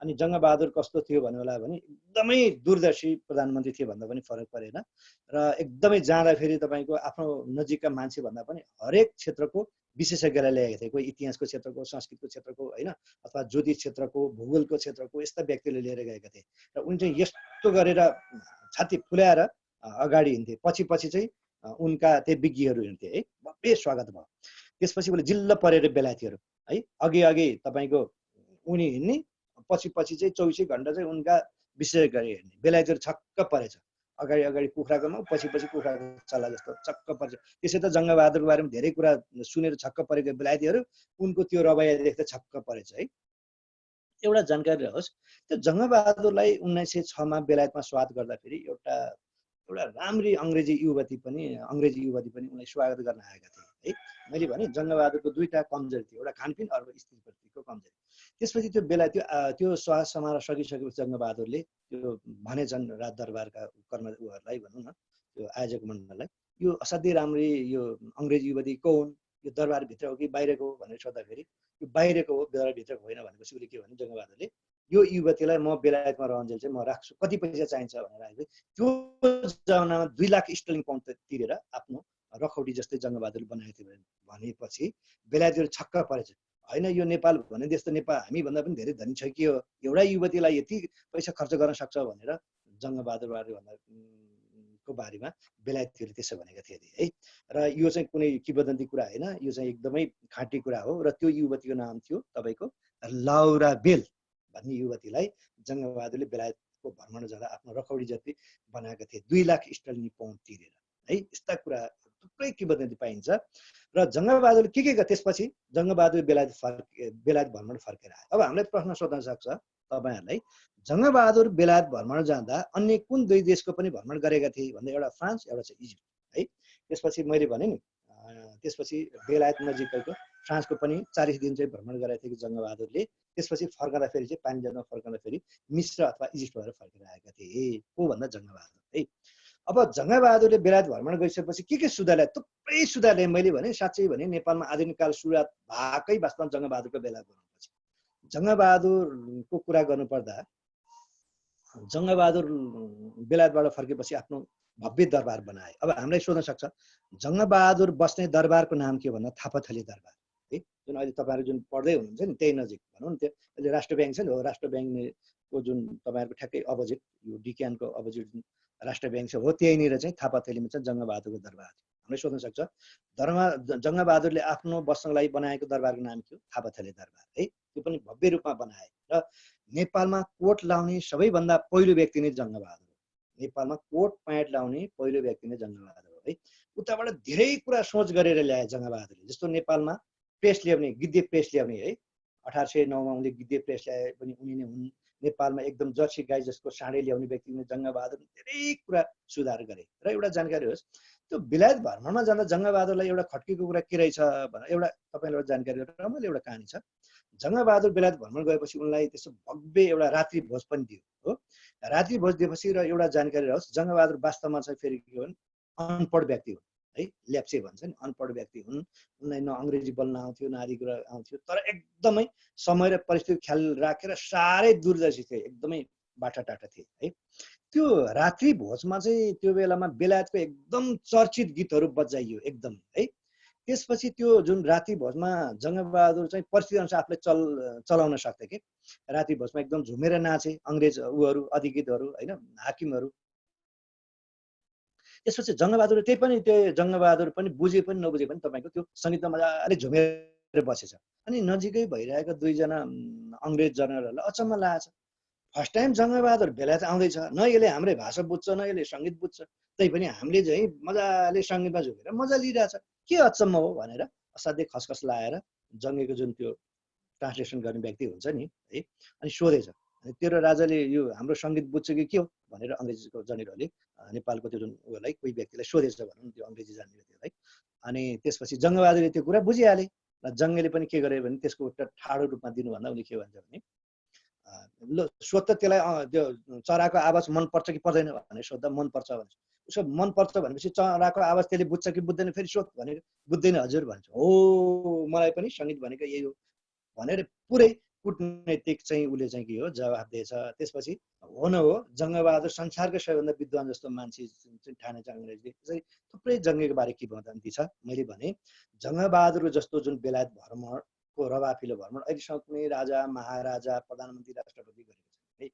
अनि जङ्गबहादुर कस्तो थियो भन्नु होला भने एकदमै दूरदर्शी प्रधानमन्त्री थियो भन्दा पनि फरक परेन। र एकदमै जाँदाखेरि तपाईँको आफ्नो नजिकका मान्छे भन्दा पनि हरेक क्षेत्रको विशेषज्ञलाई ल्याएका थिए। कोही इतिहासको क्षेत्रको, संस्कृतको क्षेत्रको होइन, अथवा ज्योतिष क्षेत्रको, भूगोलको क्षेत्रको यस्ता व्यक्तिले लिएर गएका थिए। र उनी चाहिँ यस्तो गरेर छाती फुल्याएर अगाडि हिँड्थे, पछि पछि चाहिँ उनका त्यो विज्ञहरू हिँड्थे है। भव्य स्वागत भयो। त्यसपछि उसले जिल्ल परेर बेलायतीहरू है अघि अघि तपाईँको उनी हिँड्ने, पछि पछि चाहिँ 24 घन्टा चाहिँ उनका विशेषज्ञ हिँड्ने। बेलायतीहरू छक्क परेछ, अगाडि अगाडि कुखुराकोमा, पछि पछि कुखुराको चल्ला जस्तो छक्क परेछ। त्यसै त जङ्गबहादुरको बारेमा धेरै कुरा सुनेर छक्क परेको बेलायतीहरू उनको त्यो रवैया देख्दा छक्क परेछ है। एउटा जानकारी रहोस्, त्यो जङ्गबहादुरलाई 1906 मा बेलायतमा स्वागत गर्दाखेरि एउटा राम्री अङ्ग्रेजी युवती पनि उनलाई स्वागत गर्न आएका थिए है। मैले भने जङ्गबहादुरको दुईटा कमजोरी थियो, एउटा खानपिन, अर्को स्त्रीप्रतिको कमजोरी। त्यसपछि त्यो बेला त्यो स्वागत समारोह सकिसकेपछि जङ्गबहादुरले त्यो भनेछन् राज दरबारका उहरूलाई भनौँ न, त्यो आयोजक मण्डललाई, यो असाध्यै राम्री यो अङ्ग्रेजी युवती को हुन्, यो दरबारभित्र हो कि बाहिरको हो भनेर सोद्धाखेरि यो बाहिरको हो, दरबारभित्रको होइन भनेपछि उसले के भने जङ्गबहादुरले यो युवतीलाई म बेलायतमा रहन्जेल चाहिँ म राख्छु, कति पैसा चाहिन्छ भनेर आएको। त्यो जमानामा 2 लाख स्टर्लिङ पाउन्ड तिरेर आफ्नो रखौटी जस्तै जङ्गबहादुरले बनाएको थियो भनेपछि बेलायतीहरू छक्क परेछ। होइन यो नेपाल भने जस्तो नेपाल हामीभन्दा पनि धेरै धनी छ कि हो, एउटा युवतीलाई यति पैसा खर्च गर्न सक्छ भनेर जङ्गबहादुर को बारेमा बेलायतीहरूले त्यसो भनेका थिए है। र यो चाहिँ कुनै किंवदन्ती कुरा होइन, यो चाहिँ एकदमै खाँटी कुरा हो। र त्यो युवतीको नाम थियो तपाईँको लाउरा बेल भन्ने युवतीलाई जङ्गबहादुरले बेलायतको भ्रमण जाँदा आफ्नो रखौडी जति बनाएका थिए 2 लाख स्टर्लिङ पाउन्ड तिरेर है। यस्ता कुरा थुप्रै किंवदन्ती पाइन्छ। र जङ्गबहादुरले के त्यसपछि जङ्गबहादुर बेलायत भ्रमण फर्केर आयो। अब हामीलाई प्रश्न सोध्न सक्छ तपाईँहरूलाई, जङ्गबहादुर बेलायत भ्रमण जाँदा अन्य कुन 2 देशको पनि भ्रमण गरेका थिए भन्दा एउटा फ्रान्स, एउटा चाहिँ इजिप्ट है। त्यसपछि मैले भने नि त्यसपछि बेलायत नजिकैको फ्रान्सको पनि 40 दिन चाहिँ भ्रमण गरेका थिए जङ्गबहादुरले। त्यसपछि फर्कँदाखेरि चाहिँ पानीजामा फर्कँदाखेरि मिस्र अथवा इजिप्ट भएर फर्केर आएका थिए को भन्दा जङ्गबहादुर है। अब जङ्गबहादुरले बेलायत भ्रमण गरिसकेपछि के सुधार ल्याए? थुप्रै सुधार ल्याए। मैले भने साँच्चै भने नेपालमा आधुनिक काल सुरुवात भएकै वास्तवमा जङ्गबहादुरको बेला गर्नुपर्छ। जङ्गबहादुरको कुरा गर्नुपर्दा जङ्गबहादुर बेलायतबाट फर्केपछि आफ्नो भव्य दरबार बनाए। अब हामीलाई सोध्न सक्छ जङ्गबहादुर बस्ने दरबारको नाम के भन्दा थापाथली दरबार है, जुन अहिले तपाईँहरू जुन पढ्दै हुनुहुन्छ नि त्यही नजिक भनौँ न, त्यो अहिले राष्ट्र ब्याङ्क छ नि हो, राष्ट्र ब्याङ्कको जुन तपाईँहरूको ठ्याक्कै अपोजिट यो डिक्यानको अपोजिट जुन राष्ट्र ब्याङ्क छ हो, त्यहीँनिर चाहिँ थापाथलीमा चाहिँ जङ्गबहादुरको दरबार थियो। हामीलाई सोध्न सक्छ जङ्गबहादुरले आफ्नो बस्नको लागि बनाएको दरबारको नाम थियो थापाथली दरबार है। त्यो पनि भव्य रूपमा बनाए। र नेपालमा कोट लाउने सबैभन्दा पहिलो व्यक्ति नै जङ्गबहादुर हो। नेपालमा कोट प्यान्ट लाउने पहिलो व्यक्ति नै जङ्गबहादुर हो है। उताबाट धेरै कुरा सोच गरेर ल्याए जङ्गबहादुरले। जस्तो नेपालमा प्रेस ल्याउने, गिद्धे प्रेस ल्याउने है, 1809 मा उनले गिद्धे प्रेस ल्याए पनि उनी नै हुन्। नेपालमा एकदम जर्सी गाई जसको साँडे ल्याउने व्यक्ति नै जङ्गबहादुर। धेरै कुरा सुधार गरे। र एउटा जानकारी होस्, त्यो बेलायत भ्रमणमा जाँदा जङ्गबहादुरलाई एउटा खट्केको कुरा के रहेछ भनेर एउटा तपाईँलाई जानकारी रमाइलो एउटा कहानी छ। जङ्गबहादुर बेलायत भ्रमण गएपछि उनलाई त्यस्तो भव्य एउटा रात्रि भोज पनि दियो हो। रात्रि भोज दिएपछि र एउटा जानकारी रहोस्, जङ्गबहादुर वास्तवमा चाहिँ फेरि के हुन्, अनपढ व्यक्ति हुन् है, ल्याप्चे भन्छ नि, अनपढ व्यक्ति हुन्। उनलाई न अङ्ग्रेजी बोल्न आउँथ्यो न आदि कुरा आउँथ्यो, तर एकदमै समय र परिस्थिति ख्याल राखेर साह्रै दूरदर्शी थिए, एकदमै बाटाटाटा थिए है। त्यो रात्रि भोजमा चाहिँ त्यो बेलामा बेलायतको एकदम चर्चित गीतहरू बजाइयो एकदम है। त्यसपछि त्यो जुन रात्रि भोजमा जङ्गबहादुर चाहिँ परिस्थिति अनुसार आफूलाई चलाउन सक्थे कि रात्रि भोजमा एकदम झुमेर नाचे अङ्ग्रेज उहरू अधिकृतहरू होइन, हाकिमहरू। त्यसपछि जङ्गबहादुर त्यही पनि त्यो जङ्गबहादुर पनि बुझे पनि नबुझे पनि तपाईँको त्यो सङ्गीतमा मजाले झुमेर गरेर बसेछ। अनि नजिकै भइरहेका दुईजना अङ्ग्रेज जनरलहरूलाई अचम्म लागेछ। फर्स्ट टाइम जङ्गबहादुर बेलायत आउँदैछ, न यसले हाम्रै भाषा बुझ्छ न यसले सङ्गीत बुझ्छ, तैपनि हामीले चाहिँ मजाले सङ्गीतमा झुकेर मजा लिइरहेछ, के अचम्म हो भनेर असाध्यै खसखस लाएर जङ्गेको जुन त्यो ट्रान्सलेसन गर्ने व्यक्ति हुन्छ नि है, अनि सोधेछ, अनि तेरो राजाले यो हाम्रो सङ्गीत बुझ्छ कि के हो भनेर अङ्ग्रेजीको जनरलले नेपालको त्यो जुन उयोलाई कोही व्यक्तिलाई सोधेछ भनौँ न, त्यो अङ्ग्रेजी जान्ने व्यक्तिलाई। अनि त्यसपछि जङ्गबहादुरले त्यो कुरा बुझिहाले र जङ्गेले पनि के गरे भने त्यसको उत्तर ठाडो रूपमा दिनुभन्दा उनले के भन्छ भने ल सोध् त त्यसलाई त्यो चराको आवाज मनपर्छ कि पर्दैन भनेर सोद्धा मनपर्छ भन्छ। उसो मनपर्छ भनेपछि चराको आवाज त्यसले बुझ्छ कि बुझ्दैन फेरि सोध भनेर बुझ्दैन हजुर भन्छ। हो मलाई पनि सङ्गीत भनेको यही हो भनेर पुरै कुटनैतिक चाहिँ उसले चाहिँ के हो जवाफ दिएछ। त्यसपछि हो न हो जङ्गबहादुर संसारकै सबैभन्दा विद्वान जस्तो मान्छे ठानेछ अङ्ग्रेजले। त्यसरी थुप्रै जङ्गेको बारे किंवदन्ती छ। मैले भने जङ्गबहादुर जस्तो जुन बेलायत भ्रमणको रवाफिलो भ्रमण अहिलेसम्म कुनै राजा महाराजा प्रधानमन्त्री राष्ट्रपति गरेको छ है।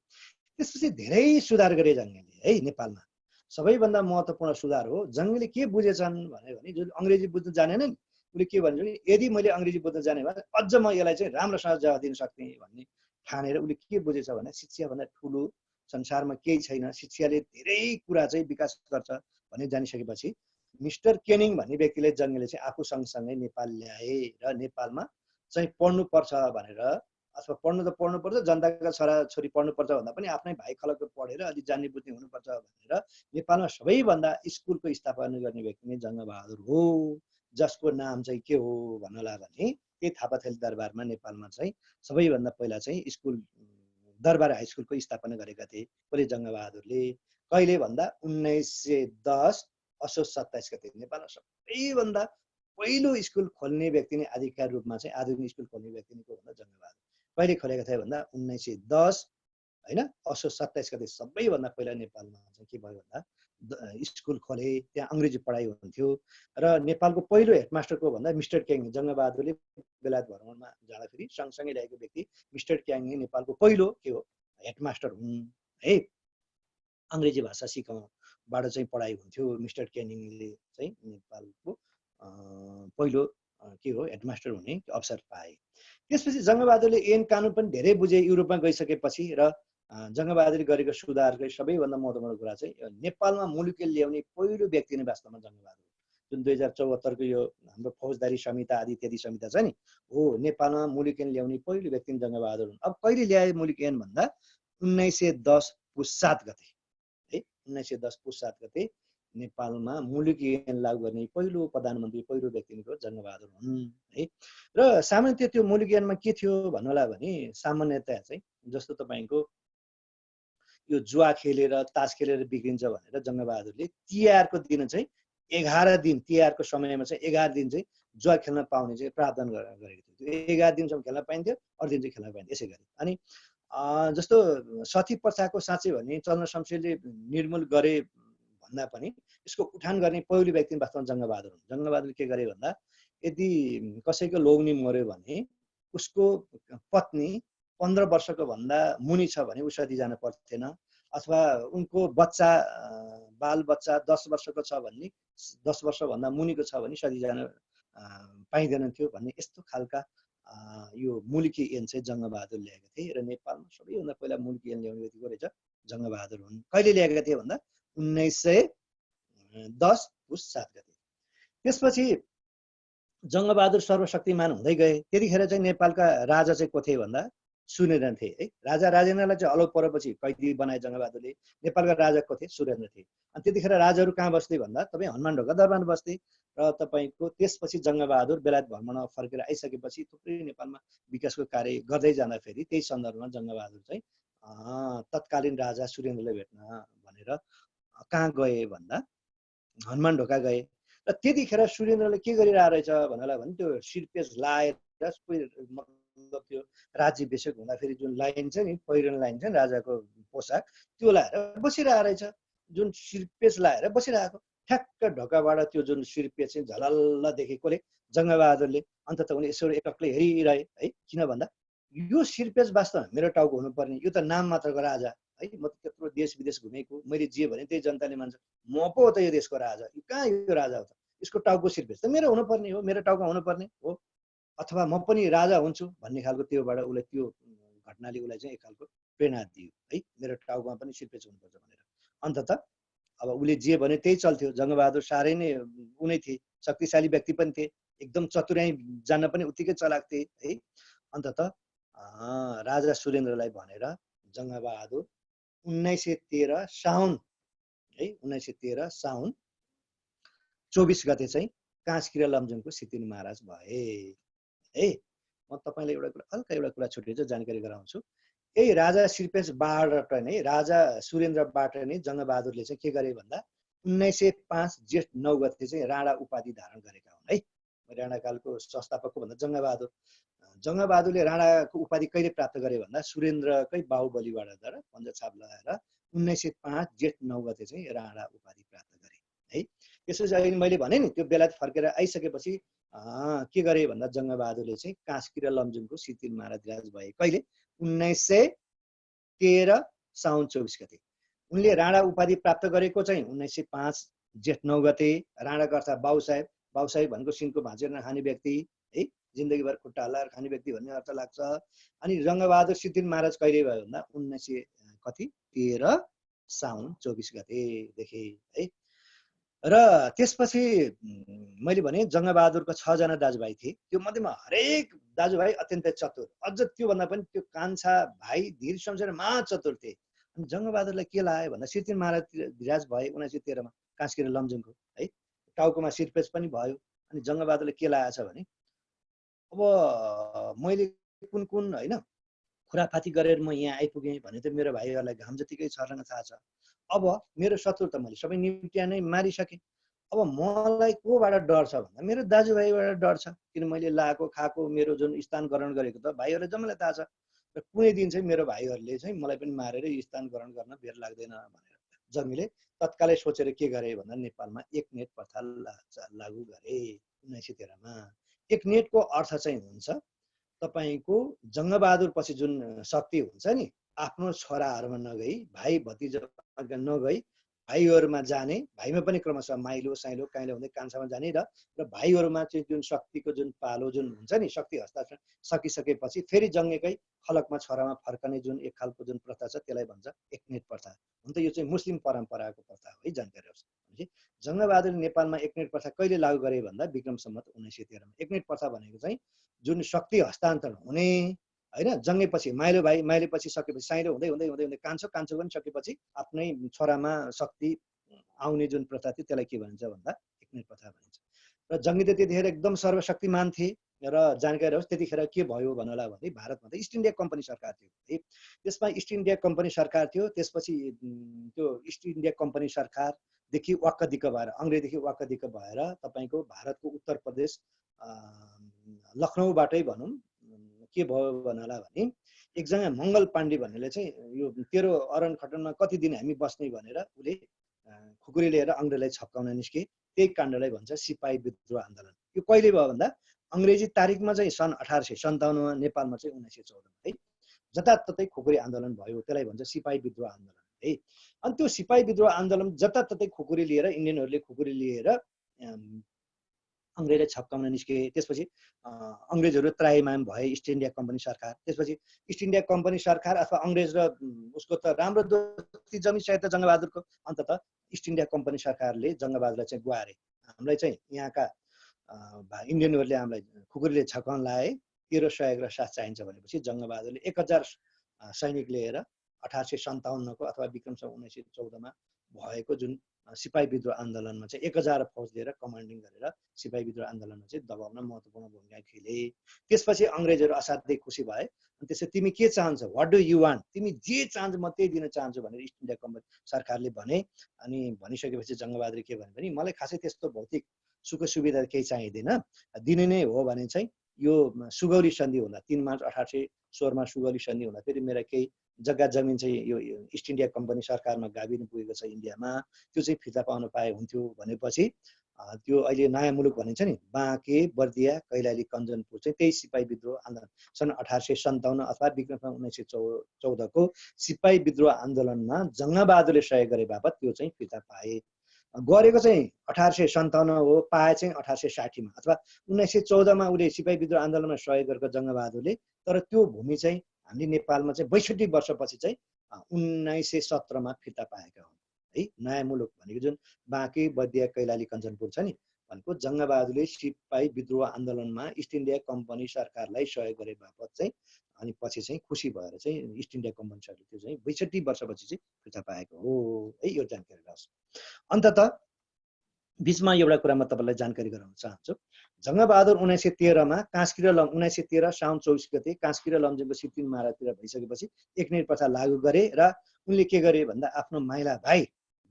त्यसपछि धेरै सुधार गरे जङ्गले है नेपालमा। सबैभन्दा महत्त्वपूर्ण सुधार हो जङ्गले के बुझेछन् भने जुन अङ्ग्रेजी बुझ्न जानेनन् उसले के भन्छ भने यदि मैले अङ्ग्रेजी बुझ्न जाने भए अझ म यसलाई चाहिँ राम्रोसँग जवाफ दिन सक्ने भन्ने ठानेर उसले के बुझेछ भने शिक्षाभन्दा ठुलो संसारमा केही छैन, शिक्षाले धेरै कुरा चाहिँ विकास गर्छ भन्ने जानिसकेपछि मिस्टर केनिङ भन्ने व्यक्तिले जङ्गले चाहिँ आफू सँगसँगै नेपाल ल्याए र नेपालमा चाहिँ पढ्नुपर्छ भनेर, अथवा पढ्नु त पढ्नुपर्छ, जनताका छोराछोरी पढ्नुपर्छ भन्दा पनि आफ्नै भाइ खलको पढेर अलि जान्ने बुझ्ने हुनुपर्छ भनेर नेपालमा सबैभन्दा स्कुलको स्थापना गर्ने व्यक्ति नै जङ्गबहादुर हो, जसको नाम चाहिँ के हो भन्नला भने त्यही थापाथली दरबारमा नेपालमा चाहिँ सबैभन्दा पहिला चाहिँ स्कुल दरबार हाई स्कुलको स्थापना गरेका थिए कसले जङ्गबहादुरले। कहिले भन्दा 1910 असोज 27 गते नेपालमा सबैभन्दा पहिलो स्कुल खोल्ने व्यक्ति नै आधिकारिक रूपमा चाहिँ आधुनिक स्कुल खोल्ने व्यक्ति नै को भन्दा जङ्गबहादुर। कहिले खोलेका थिए भन्दा 1910 हैन असोज 27 गते सबैभन्दा पहिला नेपालमा चाहिँ के भयो भन्दा स्कुल खोले, त्यहाँ अङ्ग्रेजी पढाइ हुन्थ्यो र नेपालको पहिलो हेडमास्टर को भन्दा मिस्टर क्याङ, जङ्गबहादुरले बेलायत भ्रमणमा जाँदाखेरि सँगसँगै ल्याएको व्यक्ति मिस्टर क्याङ नेपालको पहिलो के हो हेडमास्टर हुन् है। अङ्ग्रेजी भाषा सिकाउबाट चाहिँ पढाइ हुन्थ्यो, मिस्टर क्यानिङले चाहिँ नेपालको पहिलो के हो हेडमास्टर हुने अवसर पाए। त्यसपछि जङ्गबहादुरले ऐन कानुन पनि धेरै बुझे युरोपमा गइसकेपछि र जङ्गबहादुरले गरेको सुधारकै सबैभन्दा महत्त्वपूर्ण कुरा चाहिँ नेपालमा मुलुकी ल्याउने पहिलो व्यक्ति नै वास्तवमा जङ्गबहादुर, जुन 2074 को यो हाम्रो फौजदारी संहिता आदि इत्यादि संहिता छ नि हो, नेपालमा मुलुक ऐन ल्याउने पहिलो व्यक्ति जङ्गबहादुर हुन्। अब कहिले ल्याए मुलुक ऐन भन्दा 1910 पुस 7 गते है, 1910 पुस 7 गते नेपालमा मुलुक ऐन लागू गर्ने पहिलो प्रधानमन्त्री पहिलो व्यक्तिको जङ्गबहादुर हुन् है। र सामान्यतया त्यो मुलुक ऐनमा के थियो भन्नुला भने सामान्यतया चाहिँ जस्तो तपाईँको यो जुवा खेलेर तास खेलेर बिग्रिन्छ भनेर जङ्गबहादुरले तिहारको दिन चाहिँ 11 दिन, तिहारको समयमा चाहिँ 11 दिन चाहिँ जुवा खेल्न पाउने चाहिँ प्रावधान गरेको थियो। 11 दिनसम्म खेल्न पाइन्थ्यो, अरू दिन चाहिँ खेल्न पाइन्थ्यो। यसै गरी अनि जस्तो सती प्रथाको साँच्चै भने चन्द्र शमशेरले निर्मूल गरे भन्दा पनि यसको उठान गर्ने पहिलो व्यक्ति वास्तवमा जङ्गबहादुर हुन्। जङ्गबहादुरले के गरे भन्दा यदि कसैको लोग्ने मर्यो भने उसको पत्नी 15 वर्षको भन्दा मुनि छ भने ऊ सती जान पर्थेन, अथवा उनको बच्चा बाल बच्चा 10 वर्षको छ भने 10 वर्षभन्दा मुनिको छ भने सती जान पाइँदैन थियो भन्ने यस्तो खालका यो मुलुकी ऐन चाहिँ जङ्गबहादुर ल्याएका थिए र नेपालमा सबैभन्दा पहिला मुलुकी ऐन ल्याउने व्यक्ति को रहेछ जङ्गबहादुर हुन्। कहिले ल्याएका थिए भन्दा 1910 पुस 7 गते। त्यसपछि जङ्गबहादुर सर्वशक्तिमान हुँदै गए। त्यतिखेर चाहिँ नेपालका राजा चाहिँ को थिए भन्दा सुरेन्द्र थिए है। राजा राजेन्द्रलाई चाहिँ अलौ परेपछि कैदी बनाए जङ्गबहादुरले। नेपालका राजा को थिए सुरेन्द्र थिए। अनि त्यतिखेर राजाहरू कहाँ बस्थे भन्दा तपाईँ हनुमानढोका दरबारमा बस्थे र तपाईँको त्यसपछि जङ्गबहादुर बेलायत भ्रमणमा फर्केर आइसकेपछि थुप्रै नेपालमा विकासको कार्य गर्दै जाँदाखेरि त्यही सन्दर्भमा जङ्गबहादुर चाहिँ तत्कालीन राजा सुरेन्द्रलाई भेट्न भनेर कहाँ गए भन्दा हनुमानढोका गए र त्यतिखेर सुरेन्द्रले के गरिरहेको रहेछ भन्नलाई भने त्यो शिरपेश लाएर मतलब त्यो राज्याभिषेक हुँदाखेरि जुन लाइन छ नि पहिरन लाइन छ नि राजाको पोसाक त्यो लाएर बसिरहेको रहेछ, जुन शिरपेश लाएर बसिरहेको ठ्याक्क ढोकाबाट त्यो जुन शिरपेश चाहिँ झलल्ल देखेकोले जङ्गबहादुरले अन्तत उनी यसो एकक्लै हेरिरहे है। किन भन्दा यो शिरपेश वास्तवमा मेरो टाउको हुनुपर्ने, यो त नाम मात्रको राजा है, म त त्यत्रो देश विदेश घुमेको, मैले जे भने त्यही जनताले मान्छ, म पो हो त यो देशको राजा, यो कहाँ यो राजा हो त, यसको टाउको शिरपेश त मेरो हुनुपर्ने हो, मेरो टाउको हुनुपर्ने हो। अथवा म पनि राजा हुन्छु भन्ने खालको त्योबाट उसले त्यो घटनाले उसलाई चाहिँ एक खालको प्रेरणा दियो है, मेरो टाउकोमा पनि सिर्पेज हुनुपर्छ भनेर। अन्तत अब उसले जे भने त्यही चल्थ्यो। जङ्गबहादुर साह्रै नै उनै थिए, शक्तिशाली व्यक्ति पनि थिए, एकदम चतुर्याई जान्न पनि उत्तिकै चलाक थिए है। अन्तत राजा सुरेन्द्रलाई भनेर जङ्गबहादुर 1913 साउन है, 1913 साउन 24 गते चाहिँ काँसकिरा लमजुङको सितिन महाराज भए है। म तपाईँलाई हल्का एउटा कुरा छुट्याउँछु, जानकारी गराउँछु। यही राजा सिर्पेजबाट नै, राजा सुरेन्द्रबाट नै जङ्गबहादुरले चाहिँ के गरे भन्दा 1905 जेठ 9 गते चाहिँ राणा उपाधि धारण गरेका हुन् है। राणाकालको संस्थापकको भन्दा जङ्गबहादुरले राणाको उपाधि कहिले प्राप्त गरे भन्दा सुरेन्द्रकै बाहुबलीबाट पञ्चछाप लगाएर 1905 जेठ 9 गते चाहिँ राणा उपाधि प्राप्त गरे है। त्यसपछि अहिले मैले भने नि त्यो बेला फर्केर आइसकेपछि के गरे भन्दा जङ्गबहादुरले चाहिँ काँसकिरा लमजुङको सितिन महाराज भए कहिले 1913 साउन 24 गते। उनले राणा उपाधि प्राप्त गरेको चाहिँ 1905 जेठ 9 गते। राणाको अर्थ बाबुसाहेब, बाबुसाहेब भनेको सिनको भाँचेर नखाने व्यक्ति है, जिन्दगीभर खुट्टा हल्लाएर खाने व्यक्ति भन्ने अर्थ लाग्छ। अनि जङ्गबहादुर सितिन महाराज कहिले भयो भन्दा 1913 साउन 24 गतेदेखि है। र त्यसपछि मैले भने जङ्गबहादुरको 6 जना दाजुभाइ थिए। त्यो मध्येमा हरेक दाजुभाइ अत्यन्तै चतुर, अझ त्योभन्दा पनि त्यो कान्छा भाइ धीर शमशेर महाचतुर थिए। अनि जङ्गबहादुरलाई के लाग्यो भन्दा सितिन महाराज विराज भए 1913 मा काँसकिरा लमजुङको है, टाउकोमा सिरपेज पनि भयो। अनि जङ्गबहादुरले के लागेको छ भने अब मैले कुन कुन होइन खुराफाती गरेर म यहाँ आइपुगेँ भने त मेरो भाइहरूलाई घाम जतिकै छर्लङ्ग थाहा छ। अब मेरो शत्रु त मैले सबै निम्त्या नै मारिसकेँ। अब मलाई कोबाट डर छ भन्दा मेरो दाजुभाइबाट डर छ, किन मैले लाएको खाएको मेरो जुन स्थान ग्रहण गरेको त भाइहरूलाई जम्मैलाई थाहा छ। र कुनै दिन चाहिँ मेरो भाइहरूले चाहिँ मलाई पनि मारेर स्थान ग्रहण गर्न बेर लाग्दैन भनेर जङ्गीले तत्कालै सोचेर के गरे भन्दा नेपालमा एक नेट प्रथा लागू गरे 1913 मा। एक नेटको अर्थ चाहिँ हुन्छ तपाईको जङ्गबहादुर पछि जुन शक्ति हुन्छ नि, आफ्नो छोराहरूमा नगई भाइ भतिजामा नगई भाइहरूमा जाने, भाइमा पनि क्रमशः माइलो साइलो काइलो हुँदै कान्छामा जाने र भाइहरूमा चाहिँ जुन शक्तिको जुन पालो जुन हुन्छ नि, शक्ति हस्ताक्षर सकिसकेपछि फेरि जङ्गेकै खलकमा छोरामा फर्कने जुन एक खालको जुन प्रथा छ त्यसलाई भन्छ एकनेट प्रथा। हुन त यो चाहिँ मुस्लिम परम्पराको प्रथा हो है, जानकारी होस्। जङ्गबहादुर नेपालमा एकनेट प्रथा कहिले लागू गरे भन्दा विक्रम सम्वत 1913 मा। एकनेट प्रथा भनेको चाहिँ जुन शक्ति हस्तान्तरण हुने होइन, जङ्गेपछि माइलो भाइ, माइलोपछि सकेपछि साइलो हुँदै हुँदै हुँदै हुँदै कान्छो, कान्छो पनि सकेपछि आफ्नै छोरामा शक्ति आउने जुन प्रथा थियो त्यसलाई के भनिन्छ भन्दा एकनेट प्रथा भनिन्छ। र जङ्गी त त्यतिखेर एकदम सर्वशक्तिमान थिए। र जानकारी होस् त्यतिखेर के भयो भन्नला भने भारतमा त इस्ट इन्डिया कम्पनी सरकार थियो है। त्यसमा इस्ट इन्डिया कम्पनी सरकार थियो। त्यसपछि त्यो इस्ट इन्डिया कम्पनी सरकारदेखि वाक्क भएर, अङ्ग्रेजदेखि वाक्क भएर तपाईँको भारतको उत्तर प्रदेश लखनऊबाटै भनौँ के भयो भन्नला भने एकजना मङ्गल पाण्डे भन्नेले चाहिँ यो तेरो अरण खटनमा कति दिन हामी बस्ने भनेर उसले खुकुरी लिएर अङ्ग्रेजलाई छप्काउन निस्के। त्यही काण्डलाई भन्छ सिपाही विद्रोह आन्दोलन। यो कहिले भयो भन्दा अङ्ग्रेजी तारिकमा चाहिँ सन् 1857 मा, नेपालमा चाहिँ 1914 है जताततै खुकुरी आन्दोलन भयो। त्यसलाई भन्छ सिपाही विद्रोह आन्दोलन है। अनि त्यो सिपाही विद्रोह आन्दोलन जताततै खुकुरी लिएर, इन्डियनहरूले खुकुरी लिएर अङ्ग्रेजलाई छप्काउन निस्के। त्यसपछि अङ्ग्रेजहरू त्राहिमाम भए, इस्ट इन्डिया कम्पनी सरकार। त्यसपछि इस्ट इन्डिया कम्पनी सरकार अथवा अङ्ग्रेज र उसको त राम्रो दोस्ती जमी सहित जङ्गबहादुरको। अन्तत इस्ट इन्डिया कम्पनी सरकारले जङ्गबहादुरलाई चाहिँ गुहारे, हामीलाई चाहिँ यहाँका इन्डियनहरूले हामीलाई खुकुरीले छप्काउन लाए, तेरो सहयोग र साथ चाहिन्छ भनेपछि जङ्गबहादुरले 1000 सैनिक लिएर 1857 को अथवा विक्रम सम्वत 1914 मा भएको जुन सिपाही विद्रोह आन्दोलनमा चाहिँ 1000 फौज लिएर कमान्डिङ गरेर सिपाही विद्रोह आन्दोलनमा चाहिँ दबाउन महत्त्वपूर्ण भूमिका खेले। त्यसपछि अङ्ग्रेजहरू असाध्यै खुसी भए। अनि त्यसपछि तिमी के चाहन्छौ, व्हाट डु यु वान्ट, तिमी जे चाहन्छौ म त्यही दिन चाहन्छु भनेर इस्ट इन्डिया कम्पनी सरकारले भने। अनि भनिसकेपछि जङ्गबहादुरले के भने पनि मलाई खासै त्यस्तो भौतिक सुख सुविधा केही चाहिँदैन, दिने नै हो भने चाहिँ यो सुगौली सन्धि हुँदा 3 मार्च 1816 मा सुगौली सन्धि हुँदा फेरि मेरा केही जग्गा जमिन चाहिँ यो इस्ट इन्डिया कम्पनी सरकारमा गाभिनु पुगेको छ इन्डियामा, त्यो चाहिँ फिर्ता पाउन पाए हुन्थ्यो भनेपछि त्यो अहिले नयाँ मुलुक भनिन्छ नि, बाँके बर्दिया कैलाली कञ्चनपुर चाहिँ त्यही सिपाही विद्रोह आन्दोलन सन् 1857 अथवा विक्रम 1914 को सिपाही विद्रोह आन्दोलनमा जङ्गबहादुरले सहयोग गरे बापत त्यो चाहिँ फिर्ता पाए। गरेको चाहिँ 1857 हो, पाए चाहिँ 1860 मा अथवा 1914 मा उले सिपाही विद्रोह आन्दोलनमा सहयोग गरेको जङ्गबहादुरले। तर त्यो भूमि चाहिँ हामीले नेपालमा चाहिँ 62 वर्षपछि चाहिँ 1917 मा फिर्ता पाएका हुन् है। नयाँ मुलुक भनेको जुन बाँके बर्दिया कैलाली कञ्चनपुर छ नि भनेको जङ्गबहादुरले सिपाही विद्रोह आन्दोलनमा इस्ट इन्डिया कम्पनी सरकारलाई सहयोग गरे बापत चाहिँ अनि पछि चाहिँ खुसी भएर चाहिँ इस्ट इन्डिया कम्पनी सरकारले त्यो चाहिँ 62 वर्षपछि चाहिँ फिर्ता पाएको हो है। यो जानकारी राख्नुहोस्। अन्ततः बीचमा एउटा कुरा म तपाईँलाई जानकारी गराउन चाहन्छु। जङ्गबहादुर 1913 मा कास्की र 1913 साउन 24 गते कास्की र लमजुङको सिद्धिन महाराजतिर भइसकेपछि एकनिर प्रथा लागू गरे र उनले के गरे भन्दा आफ्नो माइला भाइ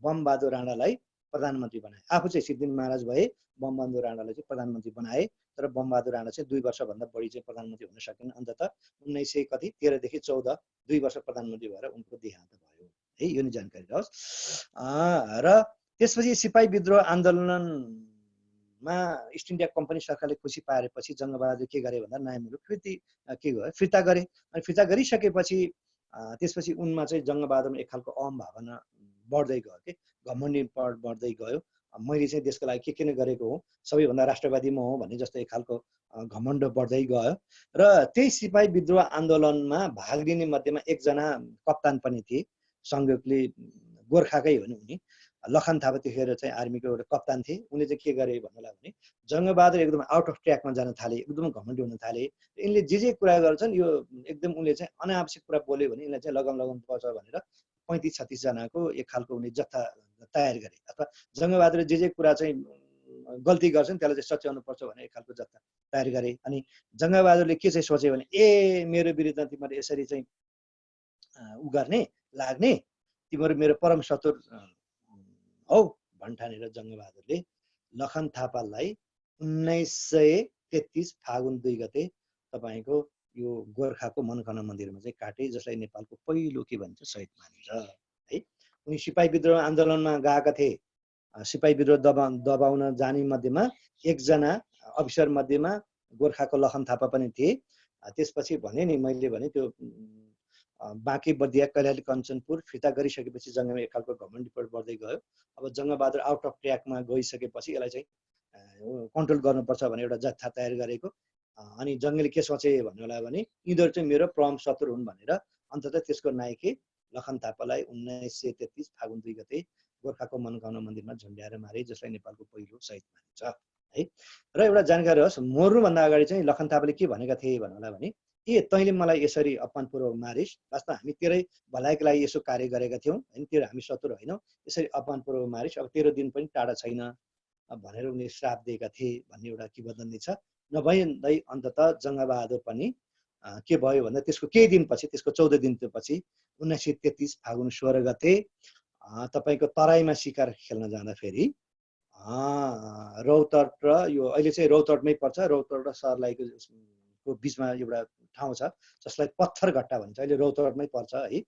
बमबहादुर राणालाई प्रधानमन्त्री बनाए। आफू चाहिँ सिद्धिन महाराज भए, बमबहादुर राणालाई चाहिँ प्रधानमन्त्री बनाए। तर बमबहादुर राणा चाहिँ 2 वर्षभन्दा बढी चाहिँ प्रधानमन्त्री हुन सकेन। अन्ततः 1913 देखि 14 2 वर्ष प्रधानमन्त्री भएर उनको देहान्त भयो है। यो नि जानकारी रहोस्। र त्यसपछि सिपाही विद्रोह आन्दोलनमा इस्ट इन्डिया कम्पनी सरकारले खुसी पारेपछि जङ्गबहादुर के गरे भन्दा नयाँ मुलुक फिर्ता गरे। अनि फिर्ता गरिसकेपछि त्यसपछि उनमा चाहिँ जङ्गबहादुरमा एक खालको अहम भावना बढ्दै गयो के, घमण्डी बढ्दै गयो। मैले चाहिँ देशको लागि के नै गरेको हो, सबैभन्दा राष्ट्रवादी म हो भन्ने जस्तो एक खालको घमण्ड बढ्दै गयो। र त्यही सिपाही विद्रोह आन्दोलनमा भाग लिने मध्येमा एकजना कप्तान पनि थिए, संयोगले गोर्खाकै हो नि उनी, लखन थापा त्यतिखेर चाहिँ आर्मीको एउटा कप्तान थिए। उनले चाहिँ के गरे भन्नुलाई भने जङ्गबहादुर एकदम आउट अफ ट्र्याकमा जान थाले, एकदम घमण्डी हुन थाले। यिनले जे कुरा गर्छन् यो एकदम उनले चाहिँ अनावश्यक कुरा बोल्यो भने यिनलाई चाहिँ लगाम पर्छ भनेर 35-36 जनाको एक खालको उनी जत्था तयार गरे। अथवा जङ्गबहादुरले जे कुरा चाहिँ गल्ती गर्छन् त्यसलाई चाहिँ सच्याउनु पर्छ भने एक खालको जत्था तयार गरे। अनि जङ्गबहादुरले के चाहिँ सोचे भने मेरो विरुद्ध तिमीहरू यसरी चाहिँ उ गर्ने लाग्ने, तिमीहरू मेरो परम शत्रु हौ भन्ठानेर जङ्गबहादुरले लखन थापालाई 1933 फागुन 2 गते तपाईँको यो गोर्खाको मनोकामना मन्दिरमा चाहिँ काटे, जसलाई नेपालको पहिलो के भन्छ शहीद मानिन्छ है। उनी सिपाही विद्रोह आन्दोलनमा गएका थिए। सिपाही विद्रोह दबाउन जाने मध्येमा एकजना अफिसर मध्येमा गोर्खाको लखन थापा पनि थिए। त्यसपछि भने नि मैले भने त्यो बाँके बर्दिया कैलाली कञ्चनपुर फिर्ता गरिसकेपछि जङ्गमा एक खालको घमण्डी बढ्दै गयो। अब जङ्गबहादुर आउट अफ ट्र्याकमा गइसकेपछि यसलाई चाहिँ कन्ट्रोल गर्नुपर्छ भने एउटा जत्था तयार गरेको। अनि जङ्गले के सोचे भन्नुलाई भने यिनीहरू चाहिँ मेरो परम शत्रु हुन् भनेर अन्ततः त्यसको नायके लखन थापालाई 1933 फागुन 2 गते गोर्खाको मनोकामना मन्दिरमा झुन्ड्याएर मारे, जसलाई नेपालको पहिलो शहीद मानिन्छ है। र एउटा जानकारी होस्, मर्नुभन्दा अगाडि चाहिँ लखन थापाले के भनेका थिए भन्नुलाई भने तैँले मलाई यसरी अपमानपूर्वक मारिस्, वास्तव हामी तेरै भलाइको लागि यसो कार्य गरेका थियौँ होइन, तेरो हामी शत्रु होइनौँ, यसरी अपमानपूर्वक मारिस्, अब तेरो दिन पनि टाढा छैन भनेर उनले श्राप दिएका थिए भन्ने एउटा किंवदन्ती छ। नभइन्दै अन्ततः जङ्गबहादुर पनि के भयो भन्दा त्यसको केही दिनपछि, त्यसको 14 दिनपछि 1933 फागुन 16 गते तपाईँको तराईमा शिकार खेल्न जाँदाखेरि रौतहट र यो अहिले चाहिँ रौतहटमै पर्छ, रौतहट र सर्लाहीको बिचमा एउटा ठाउँ छ जसलाई पत्थरघट्टा भन्छ, अहिले रौतहटमै पर्छ है।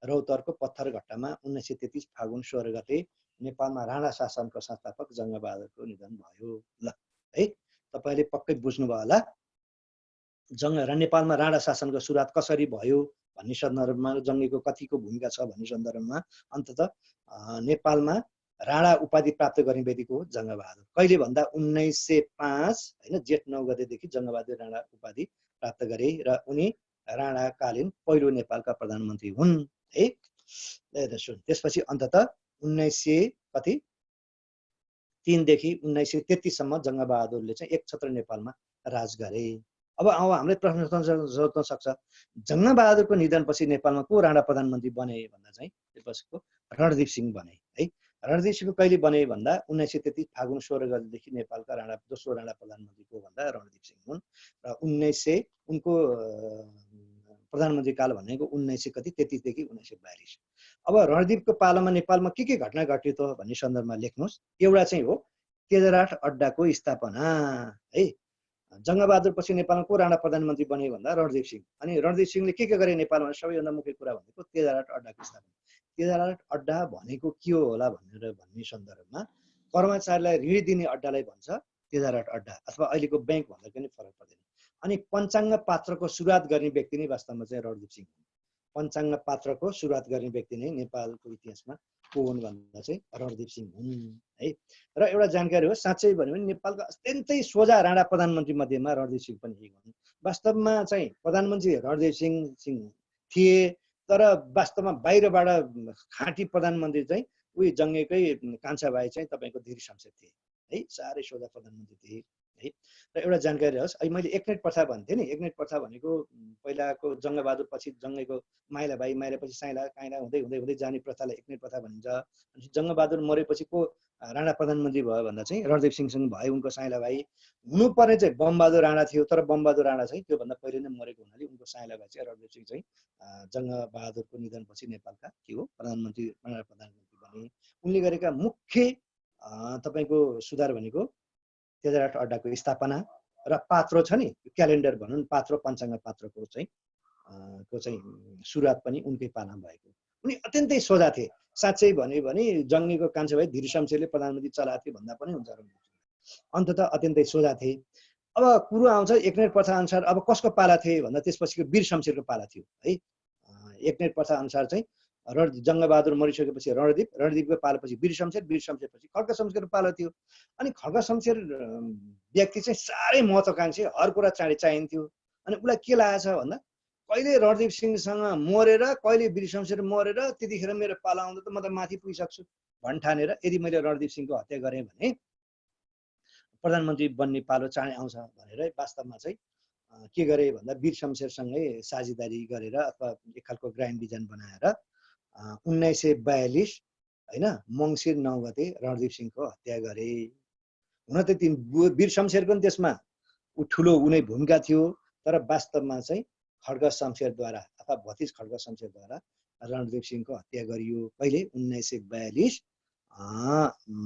रौतहटको पत्थरघट्टामा 1933 फागुन 16 गते नेपालमा राणा शासनको संस्थापक जङ्गबहादुरको निधन भयो। ल है, तपाईँले पक्कै बुझ्नुभयो होला नेपालमा राणा शासनको सुरुवात कसरी भयो भन्ने सन्दर्भमा, जङ्गीको कतिको भूमिका छ भन्ने सन्दर्भमा अन्ततः नेपालमा राणा उपाधि प्राप्त गर्ने व्यक्ति हो जङ्गबहादुर। कहिले भन्दा 1905 होइन जेठ 9 गतेदेखि जङ्गबहादुर राणा उपाधि प्राप्त गरे र उनी राणाकालीन पहिलो नेपालका प्रधानमन्त्री हुन् है। त्यसपछि अन्ततः 1903 देखि 1933 सम्म जङ्गबहादुरले चाहिँ एकछत्र नेपालमा राज गरे। अब हामीले प्रश्न सोध्न सक्छ, जङ्गबहादुरको निधनपछि नेपालमा को राणा प्रधानमन्त्री बने भन्दा चाहिँ त्यसपछिको रणदीप सिंह बने है। रणदीप सिंह कहिले बने भन्दा 1933 फागुन 16 गतेदेखि नेपालका दोस्रो राणा प्रधानमन्त्री को भन्दा रणदीप सिंह हुन्। र 1900 उनको प्रधानमन्त्री काल भनेको 1933 देखि 1942। अब रणदीपको पालामा नेपालमा के घटना घटित हो भन्ने सन्दर्भमा लेख्नुहोस्। एउटा चाहिँ हो तेजराठ अड्डाको स्थापना है। जङ्गबहादुर पछि नेपालमा को राणा प्रधानमन्त्री बने भन्दा रणदीप सिंह। अनि रणदीप सिंहले के गरे नेपालमा सबैभन्दा मुख्य कुरा भनेको तेजराठ अड्डाको स्थापना। तेजराठ अड्डा भनेको के हो होला भन्ने सन्दर्भमा कर्मचारीलाई ऋण दिने अड्डालाई भन्छ तेजराठ अड्डा, अथवा अहिलेको ब्याङ्क भन्दा पनि फरक पर्दैन। अनि पञ्चाङ्ग पात्रको सुरुवात गर्ने व्यक्ति नै वास्तवमा चाहिँ रणदीप सिंह हुन्। पञ्चाङ्ग पात्रको सुरुवात गर्ने व्यक्ति नै नेपालको इतिहासमा को हुन् भन्दा चाहिँ रणदीप सिंह हुन् है। र एउटा जानकारी हो, साँच्चै भन्यो भने नेपालको अत्यन्तै सोझा राणा प्रधानमन्त्री मध्येमा रणदीप सिंह पनि एक हुन्। वास्तवमा चाहिँ प्रधानमन्त्री रणदीप सिंह थिए, तर वास्तवमा बाहिरबाट खाँटी प्रधानमन्त्री चाहिँ उही जङ्गेकै कान्छा भाइ चाहिँ तपाईँको धीर शमशेर थिए है, साह्रै सोझा प्रधानमन्त्री थिए है। र एउटा जानकारी होस्, अहिले मैले एकनाथ प्रथा भन्थेँ नि, एकनाथ प्रथा भनेको पहिलाको जङ्गबहादुर पछि जङ्गेको माइला भाइ, माइला पछि साइला काइला हुँदै हुँदै हुँदै जाने प्रथालाई एकनाथ प्रथा भनिन्छ। अनि जङ्गबहादुर मरेपछि को राणा प्रधानमन्त्री भयो भन्दा चाहिँ रणदीप सिंहसँग भयो, उनको साइला भाइ। हुनुपर्ने चाहिँ बमबहादुर राणा थियो, तर बमबहादुर राणा चाहिँ त्योभन्दा पहिले नै मरेको हुनाले उनको साइला भाइ चाहिँ रणदीप सिंह चाहिँ जङ्गबहादुरको निधनपछि नेपालका के हो प्रधानमन्त्री, राणा प्रधानमन्त्री बने। उनले गरेका मुख्य तपाईँको सुधार भनेको तेजारथ अड्डाको स्थापना र पात्रो छ नि, क्यालेन्डर भनौँ, पात्रो पञ्चाङ्ग पात्रको चाहिँ सुरुवात पनि उनकै पालामा भएको। उनी अत्यन्तै सोझा थिए, साँच्चै भन्यो भने जङ्गीको कान्छा भाइ धीर शमशेरले प्रधानमन्त्री चलाएको थियो भन्दा पनि हुन्छ। अन्ततः अत्यन्तै सोझा थिए। अब कुरो आउँछ एकनाथ प्रथा अनुसार अब कसको पाला थिए भन्दा त्यसपछिको वीर शमशेरको पाला थियो है। एकनाथ प्रथा अनुसार चाहिँ जङ्गबहादुर मरिसकेपछि रणदीपको पालापछि वीर शमशेरपछि खड्ग शमशेरको पाला थियो। अनि खड्ग शमशेर व्यक्ति चाहिँ साह्रै महत्त्वाकांक्षी, हर कुरा चाँडै चाहिन्थ्यो। अनि उसलाई के लागेछ भन्दा कहिले रणदीप सिंहसँग मरेर कहिले वीर शमशेर मरेर त्यतिखेर मेरो पाला आउँदा त म त माथि पुगिसक्छु भन्ठानेर यदि मैले रणदीप सिंहको हत्या गरेँ भने प्रधानमन्त्री बन्ने पालो चाँडै आउँछ भनेर वास्तवमा चाहिँ के गरे भन्दा वीर शमशेरसँगै साझेदारी गरेर अथवा एक खालको ग्रान्ड डिजाइन बनाएर 1942 होइन मङ्सिर 9 गते रणदीप सिंहको हत्या गरे। हुन त ती वीर शमशेरको पनि त्यसमा ठुलो उनी भूमिका थियो, तर वास्तवमा चाहिँ खड्ग शमशेरद्वारा अथवा भतिज खड्ग शमशेरद्वारा रणदीप सिंहको हत्या गरियो। कहिले 1942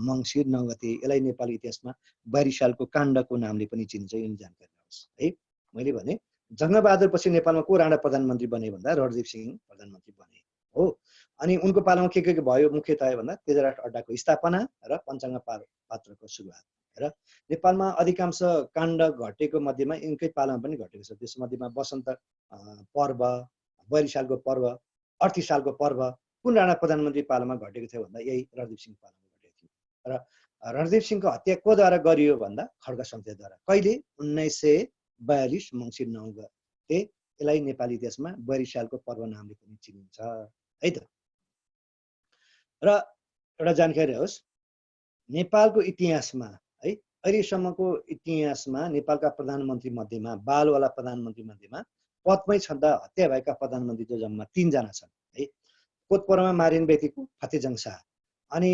मङ्सिर 9 गते। यसलाई नेपाली इतिहासमा 42 सालको काण्डको नामले पनि चिनिन्छ, यो जानकारी होस् है। मैले भने जङ्गबहादुर पछि नेपालमा को राणा प्रधानमन्त्री बने भन्दा रणदीप सिंह प्रधानमन्त्री बने हो। अनि उनको पालामा के भयो मुख्यतया भन्दा तेजारथ अड्डाको स्थापना र पञ्चाङ्ग पात्रको सुरुवात। र नेपालमा अधिकांश काण्ड घटेको मध्येमा यिनकै पालामा पनि घटेको छ। त्यसमध्येमा वसन्त पर्व, 42 सालको पर्व, 38 सालको पर्व कुन राणा प्रधानमन्त्री पालामा घटेको थियो भन्दा यही रणदीप सिंह पालामा घटेको थियो। र रणदीप सिंहको हत्या कोद्वारा गरियो भन्दा खड्ग शमशेरद्वारा। कहिले 1942 मङ्सिर 9 गते। यसलाई नेपाली इतिहासमा 42 सालको पर्व नामले पनि चिनिन्छ है त। र एउटा जानकारी होस्, नेपालको इतिहासमा है अहिलेसम्मको इतिहासमा नेपालका प्रधानमन्त्री मध्येमा बालवाला प्रधानमन्त्री मध्येमा पदमै छँदा हत्या भएका प्रधानमन्त्री जो जम्मा 3 जना छन् है। कोतपरमा मारिने व्यक्तिको फतेजङ शाह, अनि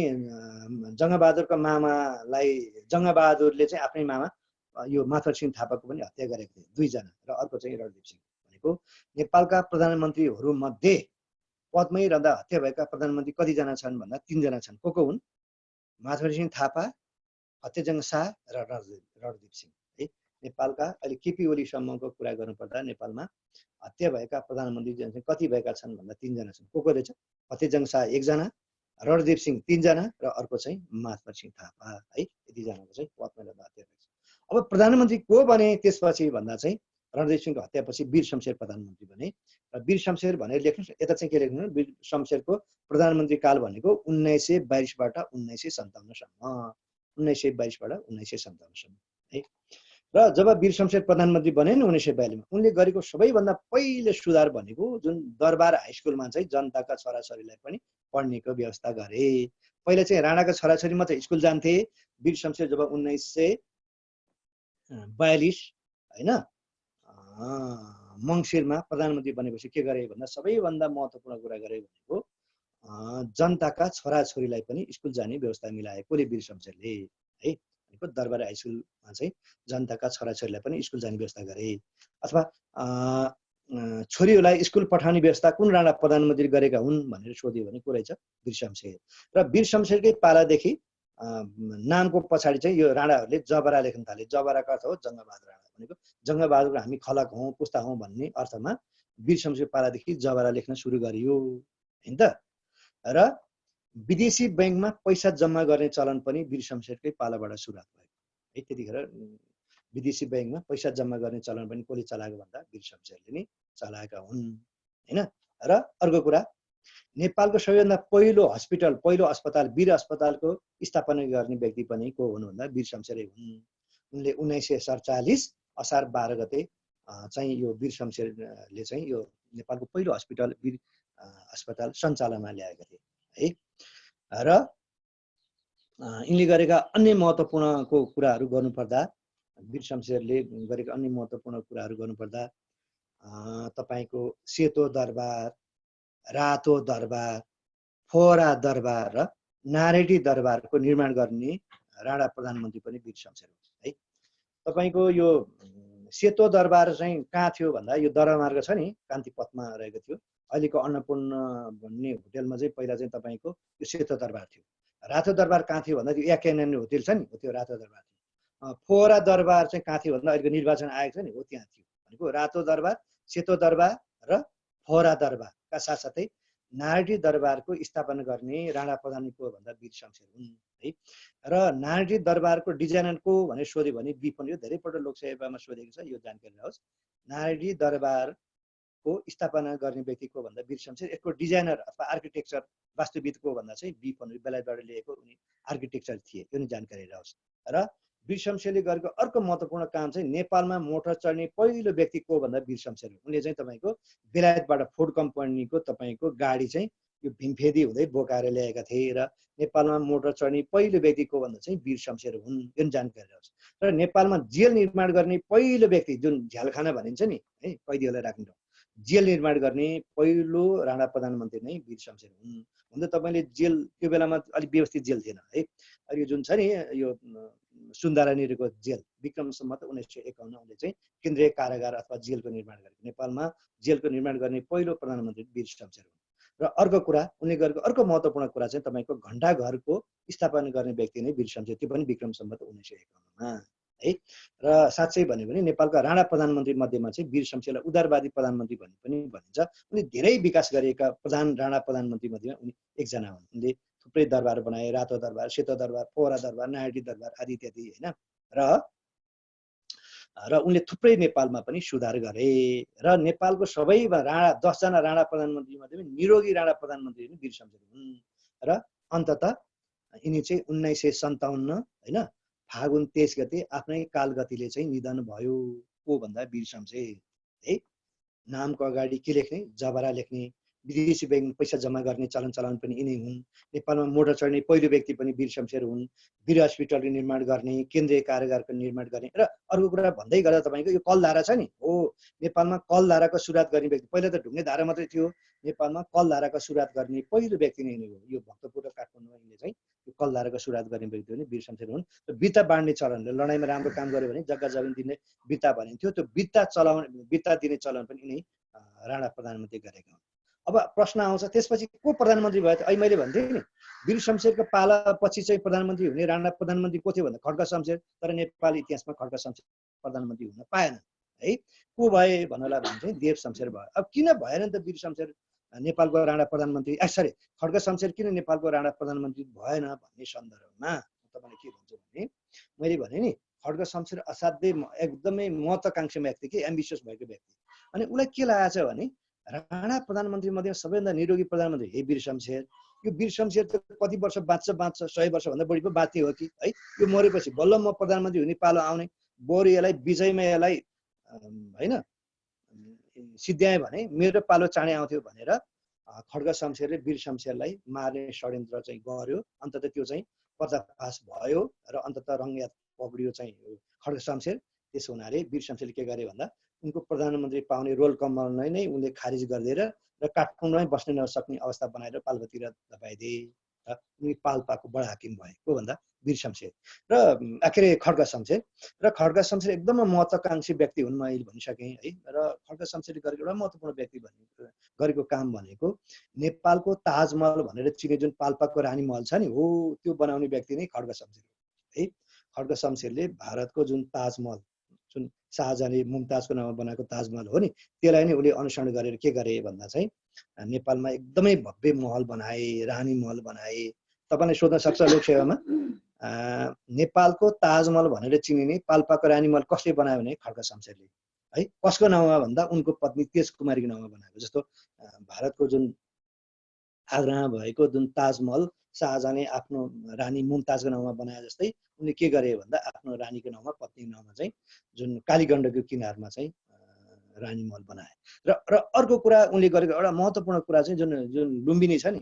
जङ्गबहादुरको मामालाई जङ्गबहादुरले चाहिँ आफ्नै मामा यो माथुर सिंह थापाको पनि हत्या गरेको थिए, 2 जना। र अर्को चाहिँ रणदीप सिंह भनेको नेपालका प्रधानमन्त्रीहरू मध्ये पदमै रहँदा हत्या भएका प्रधानमन्त्री कतिजना छन् भन्दा 3 जना छन्। को हुन्? माथुर सिंह थापा, फतेजङ शाह र रणदीप सिंह है। नेपालका अहिले केपी ओलीसम्मको कुरा गर्नुपर्दा नेपालमा हत्या भएका प्रधानमन्त्री चाहिँ कति भएका छन् भन्दा 3 जना छन्। को रहेछ? फतेजङ शाह 1 जना, रणदीप सिंह 3 जना र अर्को चाहिँ माथुर सिंह थापा है। यति जनाको चाहिँ पदमै रहँदा हत्या भएछ। अब प्रधानमन्त्री को बने त्यसपछि भन्दा चाहिँ रणदीप सिंहको हत्यापछि वीर शमशेर प्रधानमन्त्री बने। र वीर शमशेर भनेर लेख्नुहोस्, यता चाहिँ के लेख्नु, वीर शमशेरको प्रधानमन्त्री काल भनेको 1922 बाट 1957 सम्म, 1922 बाट 1957 सम्म है। र जब वीर शमशेर प्रधानमन्त्री बने नि 1942 मा, उनले गरेको सबैभन्दा पहिले सुधार भनेको जुन दरबार हाई स्कुलमा चाहिँ जनताका छोराछोरीलाई पनि पढ्नेको व्यवस्था गरे। पहिला चाहिँ राणाका छोराछोरी मात्रै स्कुल जान्थे। वीर शमशेर जब 1942 होइन मङ्सिरमा प्रधानमन्त्री बनेपछि के गरे भन्दा सबैभन्दा महत्त्वपूर्ण कुरा गरे भनेको जनताका छोराछोरीलाई पनि स्कुल जाने व्यवस्था मिलाए। कसले? वीर शमशेरले है। भनेको दरबार हाई स्कुलमा चाहिँ जनताका छोराछोरीलाई पनि स्कुल जाने व्यवस्था गरे। अथवा छोरीहरूलाई स्कुल पठाउने व्यवस्था कुन राणा प्रधानमन्त्री गरेका हुन् भनेर सोध्यो भने को रहेछ? वीर शमशेर। र वीर शमशेरकै पालादेखि नामको पछाडि चाहिँ यो राणाहरूले जबरा लेख्न थाले। जबराको अर्थ हो जङ्गबहादुर राणा, भनेको जङ्गबहादुर हामी खलक हौँ, पुस्ता हौँ भन्ने अर्थमा वीर शमशेर पालादेखि जबरा लेख्न सुरु गरियो हैन त। र विदेशी बैंकमा पैसा जम्मा गर्ने चलन पनि वीर शमशेरकै पालाबाट सुरुवात भएको है। त्यतिखेर विदेशी बैंकमा पैसा जम्मा गर्ने चलन पनि कसले चलाएको भन्दा वीर शमशेरले नै चलाएका हुन् हैन। र अर्को कुरा नेपालको सबैभन्दा पहिलो हस्पिटल पहिलो अस्पताल वीर अस्पतालको स्थापना गर्ने व्यक्ति पनि को हुनु भन्दा वीर शमशेरै हुन्। उनले 1947 असार 12 गते चाहिँ यो वीर शमशेरले चाहिँ यो नेपालको पहिलो हस्पिटल वीर अस्पताल सञ्चालनमा ल्याएका थिए है। र यिनले गरेका अन्य महत्त्वपूर्णको कुराहरू गर्नुपर्दा वीर शमशेरले गरेका अन्य महत्त्वपूर्ण कुराहरू गर्नुपर्दा तपाईको सेतो दरबार, रातो दरबार, फोहरा दरबार र नारेटी दरबारको निर्माण गर्ने राणा प्रधानमन्त्री पनि वीर शमशेर हुन् है। तपाईको यो सेतो दरबार चाहिँ कहाँ थियो भन्दा यो दरबारमार्ग छ नि कान्ति पथमा रहेको थियो। अहिलेको अन्नपूर्ण भन्ने होटेलमा चाहिँ पहिला चाहिँ तपाईको यो सेतो दरबार थियो। रातो दरबार कहाँ थियो भन्दा त्यो एकेएनएन होटेल छ नि हो त्यो रातो दरबार थियो। फोहरा दरबार चाहिँ कहाँ थियो भन्दा अहिलेको निर्वाचन आयोग छ नि हो त्यहाँ थियो। भनेको रातो दरबार, सेतो दरबार र फोहरा दरबारका साथसाथै नारेटी दरबारको स्थापना गर्ने राणा प्रधान को भन्दा वीर शमशेर हुन् है। र नारेटी दरबारको डिजाइनर को भनेर सोध्यो भने विपन यो धेरैपल्ट लोकसेवामा सोधेको छ, यो जानकारी होस्। नारेटी दरबारको स्थापना गर्ने व्यक्ति को भन्दा वीर शमशेर, यसको डिजाइनर अथवा आर्किटेक्चर वास्तुविद को भन्दा चाहिँ विपन बेलायतबाट ल्याएको उनी आर्किटेक्चर थिए, यो नि जानकारी रहोस्। र वीर शमशेरले गरेको अर्को महत्त्वपूर्ण काम चाहिँ नेपालमा मोटर चढ्ने पहिलो व्यक्ति को भन्दा वीर शमशेर हो। उनले चाहिँ तपाईको बेलायतबाट फोर्ड कम्पनीको तपाईको गाडी चाहिँ यो भीमफेदी हुँदै बोकाएर ल्याएका थिए र नेपालमा मोटर चढ्ने पहिलो व्यक्ति को भन्दा चाहिँ वीर शमशेर हुन्, यो जानकारी होस्। र नेपालमा जेल निर्माण गर्ने पहिलो व्यक्ति जुन झ्यालखाना भनिन्छ नि है कैदीहरूलाई राख्ने ठाउँ, जेल निर्माण गर्ने पहिलो राणा प्रधानमन्त्री नै वीर शमशेर हुन्। हुन त तपाईले जेल त्यो बेलामा अलिक व्यवस्थित जेल थिएन है। यो जुन छ नि यो सुन्दारा निरको जेल विक्रम सम्मत 1951 उनले चाहिँ केन्द्रीय कारागार अथवा जेलको निर्माण गरे। नेपालमा जेलको निर्माण गर्ने पहिलो प्रधानमन्त्री वीर शमशेर हुन्। र अर्को कुरा उनले गरेको अर्को महत्त्वपूर्ण कुरा चाहिँ तपाईको घण्टाघरको स्थापना गर्ने व्यक्ति नै वीर शमशेर, त्यो पनि विक्रम सम्मत 1951 मा है। र साँच्चै भन्यो भने नेपालका राणा प्रधानमन्त्री मध्येमा चाहिँ वीर शमशेरलाई उदारवादी प्रधानमन्त्री भन्ने पनि भनिन्छ। उनी धेरै विकास गरेका राणा प्रधानमन्त्री मध्येमा उनी एकजना हुन्। उनले थुप्रै दरबार बनाए, रातो दरबार, सेतो दरबार, फोहरा दरबार, नारेटी दरबार आदि इत्यादि हैन। र उनले थुप्रै नेपालमा पनि सुधार गरे। र नेपालको सबै 10 जना राणा प्रधानमन्त्री मध्ये निरोगी राणा प्रधानमन्त्री पनि वीर शमशेर हुन्। र अन्ततः यिनी चाहिँ 1957 हैन फागुन 23 गते आफ्नै कालगतिले चाहिँ निधन भयो। को भन्दा वीर शमशेर है। नामको अगाडि के लेख्ने, जबरा लेख्ने, विदेशी ब्याङ्कमा पैसा जम्मा गर्ने चलन पनि यिनै हुन्। नेपालमा मोटर चढ्ने पहिलो व्यक्ति पनि वीर शमशेर हुन्। वीर हस्पिटलको निर्माण गर्ने, केन्द्रीय कारागारको निर्माण गर्ने। र अर्को कुरा भन्दै गर्दा तपाईको यो कलधारा छ नि हो, नेपालमा कलधाराको सुरुवात गर्ने व्यक्ति, पहिला त ढुङ्गे धारा मात्रै थियो, नेपालमा कलधाराको सुरुवात गर्ने पहिलो व्यक्ति नै हो। यो भक्तपुर र काठमाडौँमा यिनले चाहिँ यो कलधाराको सुरुवात गर्ने व्यक्ति पनि वीर शमशेर हुन्। र बित्ता बाँड्ने चलनले लडाइँमा राम्रो काम गर्यो भने जग्गा जमिन दिने बित्ता भनिन्थ्यो, त्यो बित्ता दिने चलन पनि यिनै राणा प्रधानमन्त्री गरेका हुन्। अब प्रश्न आउँछ त्यसपछि को प्रधानमन्त्री भयो त? अहिले मैले भन्थे नि वीर शमशेरको पाला पछि चाहिँ प्रधानमन्त्री हुने राणा प्रधानमन्त्री को थियो भन्दा खड्का शमशेर, तर नेपाल इतिहासमा खड्का शमशेर प्रधानमन्त्री हुन पाएन है। को भए भन्नलाई भने चाहिँ देव शमशेर भयो। अब किन भएन त वीर शमशेर नेपालको राणा प्रधानमन्त्री, सरी खड्का शमशेर किन नेपालको राणा प्रधानमन्त्री भएन भन्ने सन्दर्भमा तपाईले के भन्छु भने मैले भने नि खड्का शमशेर असाध्यै एकदमै महत्त्वाकांक्षी व्यक्ति के एम्बिसियस भएको व्यक्ति। अनि उलाई के लागेको छ भने राणा प्रधानमन्त्री मध्ये सबैभन्दा निरोगी प्रधानमन्त्री हे वीर शमशेर। यो वीर शमशेर त कति वर्ष बाँच्छ 100 वर्ष भन्दा बढी पो बाँच्ने हो कि है। यो मरेपछि बल्ल म प्रधानमन्त्री हुने पालो आउने, बरु यसलाई विजयमा यसलाई हैन सिद्ध्याए भने मेरो पालो चाँडै आउँथ्यो भनेर खड्का शमशेरले वीर शमशेरलाई मार्ने षड्यन्त्र चाहिँ गर्यो। अन्ततः त्यो चाहिँ पर्दाफास भयो र अन्ततः रङयाद पक्रियो चाहिँ खड्का शमशेर। त्यसो हुनाले वीर शमशेरले के गरे भन्दा उनको प्रधानमन्त्री पाउने रोल कम्पललाई नै उनले खारिज गरिदिएर र काठमाडौँमै बस्न नसक्ने अवस्था बनाएर पाल्पातिर दबाइदिए र उनी पाल्पाको बडा हाकिम भए। को भन्दा वीर शमशेर र आखिर खड्का शमशेर। र खड्का शमशेर एकदमै महत्त्वाकांक्षी व्यक्ति हुन् मैले भनिसकेँ है। र खड्का शमशेरले गरेको एउटा महत्त्वपूर्ण व्यक्ति गरेको काम भनेको नेपालको ताजमहल भनेर चिने जुन पाल्पाको रानी महल छ नि हो, त्यो बनाउने व्यक्ति नै खड्का शमशेर है। खड्का शमशेरले भारतको जुन ताजमहल जुन शाहजहाँले मुमताजको नाममा बनाएको ताजमहल हो नि, त्यसलाई नै उले अनुसरण गरेर के गरे भन्दा चाहिँ नेपालमा एकदमै भव्य महल बनाए, रानी महल बनाए। तपाईले सोध्न सक्छ लोकसेवामा नेपालको ताजमहल भनेर चिनिने पाल्पाको रानी महल कसले बनायो भने खड्का शमशेरले है। कसको नाउँमा भन्दा उनको पत्नी तेज कुमारीको नाउँमा बनाएको। जस्तो भारतको जुन आग्रामा भएको जुन ताजमहल शाहजहाँले आफ्नो रानी मुमताजको नाउँमा बनाए जस्तै उनले के गरे भन्दा आफ्नो रानीको नाउँमा पत्नीको नाउँमा चाहिँ जुन कालीगण्डको किनारमा चाहिँ रानी महल बनाए। र अर्को कुरा उनले गरेको एउटा महत्त्वपूर्ण कुरा चाहिँ जुन जुन लुम्बिनी छ नि,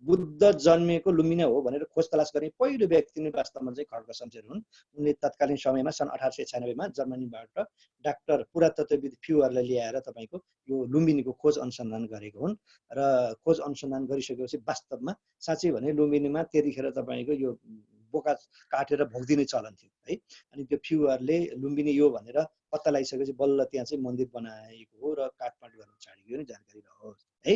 बुद्ध जन्मेको लुम्बिनी हो भनेर खोज तलास गर्ने पहिलो व्यक्ति नै वास्तवमा चाहिँ खड्ग शमशेर हुन्। उनले तत्कालीन समयमा सन् 1896 जर्मनीबाट डाक्टर पुरातत्त्वविद फ्युअरलाई ल्याएर तपाईँको यो लुम्बिनीको खोज अनुसन्धान गरेको हुन्। र खोज अनुसन्धान गरिसकेपछि वास्तवमा साँच्चै भने लुम्बिनीमा त्यतिखेर तपाईँको यो बोका काटेर भोग्दिने चलन थियो है। अनि त्यो फ्युअरले लुम्बिनी यो भनेर पत्ता लगाइसकेपछि बल्ल त्यहाँ चाहिँ मन्दिर बनाएको हो र काटमाट गर्न छाडेको नि जानकारी रहोस् है।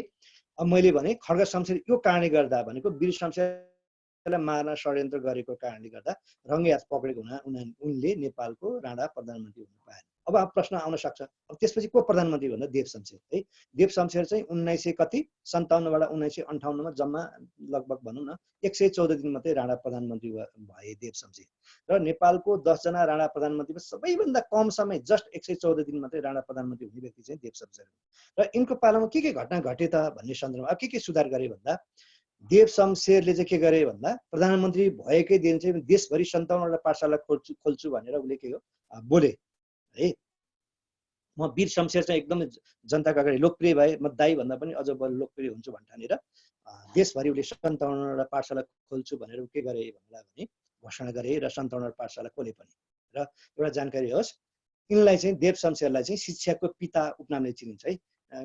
अब मैले भने खड्ग शमशेर यो कारणले गर्दा भनेको वीर शमशेरलाई मार्न षड्यन्त्र गरेको कारणले गर्दा रङ्गे हात पक्रेको हुना उनले नेपालको राणा प्रधानमन्त्री हुन पाए। अब प्रश्न आउन सक्छ, अब त्यसपछि को प्रधानमन्त्री भन्दा देव शमशेर है। देव शमशेर चाहिँ 1957बाट 1958मा जम्मा लगभग भनौँ न 114 दिन मात्रै राणा प्रधानमन्त्री भए देव शमशेर। र नेपालको 10 जना राणा प्रधानमन्त्रीमा सबैभन्दा कम समय जस्ट 114 दिन मात्रै राणा प्रधानमन्त्री हुने व्यक्ति चाहिँ देव शमशेर। र यिनको पालामा के घटना घटे त भन्ने सन्दर्भमा अब के सुधार गरे भन्दा देव शमशेरले चाहिँ के गरे भन्दा प्रधानमन्त्री भएकै दिन चाहिँ देशभरि 57वटा पाठशाला खोल्छु भनेर उसले के हो बोले है। म वीर शमशेर चाहिँ एकदमै जनताको अगाडि लोकप्रिय भए, म दाई भन्दा पनि अझ बढी लोकप्रिय हुन्छु भन्ठानेर देशभरि उसले 57वटा पाठशाला खोल्छु भनेर के गरे भने घोषणा गरे र 57वटा पाठशाला खोले पनि। र एउटा जानकारी होस्, यिनलाई चाहिँ देव शमशेरलाई चाहिँ शिक्षाको पिता उपनामले चिनिन्छ है।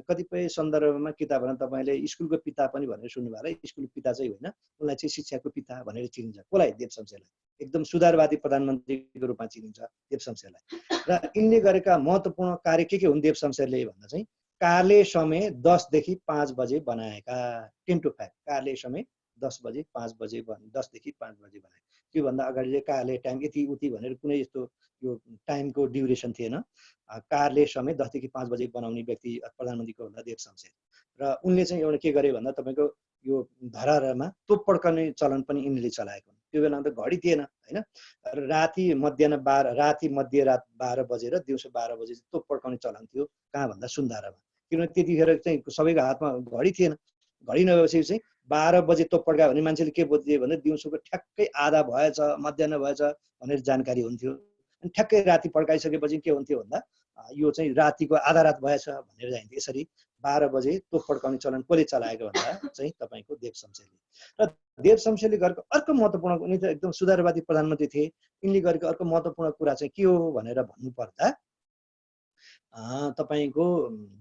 कतिपय सन्दर्भमा किताबमा तपाईँले स्कुलको पिता पनि भनेर सुन्नुभयो होला। स्कुलको पिता चाहिँ होइन, उनलाई चाहिँ शिक्षाको पिता भनेर चिनिन्छ। कसलाई? देव शमशेरलाई। एकदम सुधारवादी प्रधानमन्त्रीको रूपमा चिनिन्छ देव शमशेरलाई। र यिनले गरेका महत्त्वपूर्ण कार्य के हुन् देव शमशेरले भन्दा चाहिँ कार्य समय 10 देखि 5 बजे बनाएका 10 to 5 कार्य समय 10 बजे 5 बजे 10 देखि 5 बजे बनाए। त्योभन्दा अगाडि चाहिँ कार्य टाइम यति उति भनेर कुनै यस्तो यो टाइमको ड्युरेसन थिएन। कार्य समय 10 देखि 5 बजे बनाउने व्यक्ति प्रधानमन्त्रीको भन्दा देव शमशेर। र उनले चाहिँ एउटा के गरे भन्दा तपाईँको यो धरारमा तोप पड्काउने चलन पनि यिनले चलाएको। त्यो बेलामा त घडी थिएन होइन। राति मध्यरात 12 बजे र दिउँसो 12 बजे तोप पड्काउने चलन थियो। कहाँ भन्दा सुन्धारामा। किनभने त्यतिखेर चाहिँ सबैको हातमा घडी थिएन। घडी नभएपछि चाहिँ 12 बजे तोप पड्कायो भने मान्छेले के बुझ्थे भने दिउँसोको ठ्याक्कै आधा भएछ मध्याह भएछ भनेर जानकारी हुन्थ्यो। अनि ठ्याक्कै राति पड्काइसकेपछि के हुन्थ्यो भन्दा यो चाहिँ रातिको आधा रात भएछ भनेर जान्थ्यो। यसरी 12 बजे तोप पड्काउने चलन कसले चलाएको भन्दा चाहिँ तपाईँको देव शमशेरले। र देव शमशेरले गरेको अर्को महत्त्वपूर्ण, उनी त एकदम सुधारवादी प्रधानमन्त्री थिए। यिनले गरेको अर्को महत्त्वपूर्ण कुरा चाहिँ के हो भनेर भन्नुपर्दा तपाईँको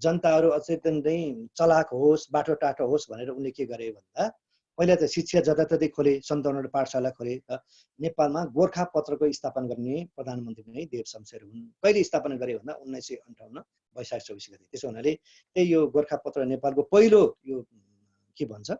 जनताहरू अचेतनै चलाक होस्, बाटोटाटो होस् भनेर उनले के गरे भन्दा पहिला त शिक्षा जताततै खोले, 57वटा पाठशाला खोले। नेपालमा गोर्खा पत्रको स्थापना गर्ने प्रधानमन्त्री नै देव शमशेर हुन्। कहिले स्थापना गरे भन्दा 1958 वैशाख 24 गते। त्यसो हुनाले त्यही यो गोर्खा पत्र नेपालको पहिलो यो के भन्छ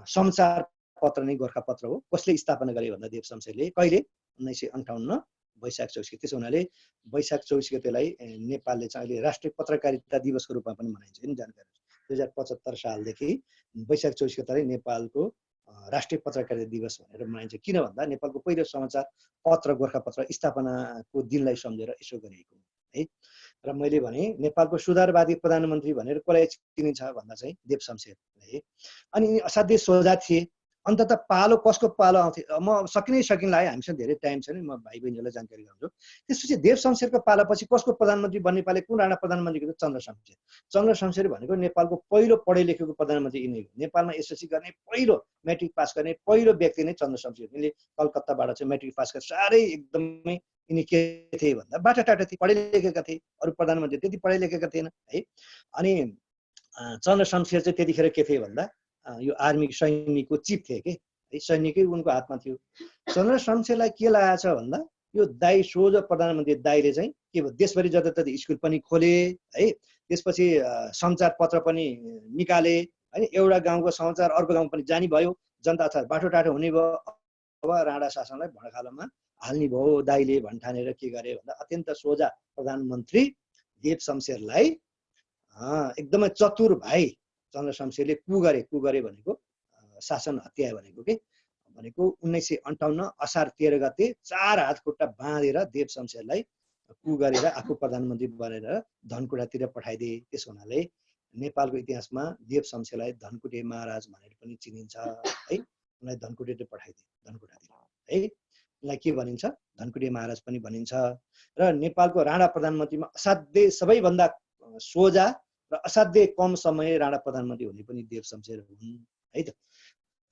समाचार पत्र नै गोर्खा पत्र हो। कसले स्थापना गरे भन्दा देव शमशेरले। कहिले? 1958 वैशाख 24 गते। त्यसो हुनाले वैशाख 24 गतेलाई नेपालले चाहिँ अहिले राष्ट्रिय पत्रकारिता दिवसको रूपमा पनि मनाइन्छ नि जानकारी। 2075 सालदेखि वैशाख 24 गतेलाई नेपालको राष्ट्रिय पत्रकारिता दिवस भनेर मनाइन्छ। किन भन्दा नेपालको पहिलो समाचार पत्र गोर्खा पत्र स्थापनाको दिनलाई सम्झेर यसो गरिएको है। र मैले भने नेपालको सुधारवादी प्रधानमन्त्री भनेर कसलाई चिनिन्छ भन्दा चाहिँ देव शमशेर है। अनि असाध्यै सोझा थिए। अन्ततः पालो कसको पालो आउँथ्यो म सकिनलाई हामीसँग धेरै टाइम छैन, म भाइ बहिनीहरूलाई जानकारी गराउँछु। त्यसपछि देव शमशेरको पालापछि कसको प्रधानमन्त्री बन्ने पाले कुन राणा प्रधानमन्त्रीको चन्द्र शमशेर। चन्द्र शमशेर भनेको नेपालको पहिलो पढे लेखेको प्रधानमन्त्री यिनै हो। नेपालमा एसएससी गर्ने पहिलो, म्याट्रिक पास गर्ने पहिलो व्यक्ति नै चन्द्र शमशेर। यिनले कलकत्ताबाट चाहिँ म्याट्रिक पास गरेर साह्रै एकदमै यिनी के थिए भन्दा बाटाटाटा थिए, पढे लेखेका थिए। अरू प्रधानमन्त्री त्यति पढे लेखेका थिएन है। अनि चन्द्र शमशेर चाहिँ त्यतिखेर के थिए भन्दा यो आर्मी सैनिकको चिफ थिए कि है, सैनिकै उनको हातमा थियो। चन्द्र शमशेरलाई के लागेछ भन्दा यो दाई सोझो प्रधानमन्त्री दाईले चाहिँ के भयो देशभरि जताततै स्कुल पनि खोले है। त्यसपछि समाचार पत्र पनि निकाले हैन। एउटा गाउँको समाचार अर्को गाउँ पनि जानी भयो, जनता अर्थात् बाटोटाटो हुने भयो। अब राणा शासनलाई भडखालोमा हाल्ने भयो दाईले भन्ठानेर के गरे भन्दा अत्यन्त सोझा प्रधानमन्त्री देव शमशेरलाई एकदमै चतुर भाइ चन्द्र शमशेरले कु गरे भनेको शासन हत्या भनेको 1958 असार 13 गते 4 हात खुट्टा बाँधेर देव शमशेरलाई कु गरेर आफू प्रधानमन्त्री बनेर धनकुटातिर पठाइदिए। त्यसो हुनाले नेपालको इतिहासमा देव शमशेरलाई धनकुटे महाराज भनेर पनि चिनिन्छ है। उनलाई धनकुटेतिर पठाइदिए, धनकुटातिर है। उनलाई के भनिन्छ? धनकुटे महाराज पनि भनिन्छ। र नेपालको राणा प्रधानमन्त्रीमा असाध्यै सबैभन्दा सोझा र असाध्यै कम समय राणा प्रधानमन्त्री हुने पनि देव शमशेर हुन् है त।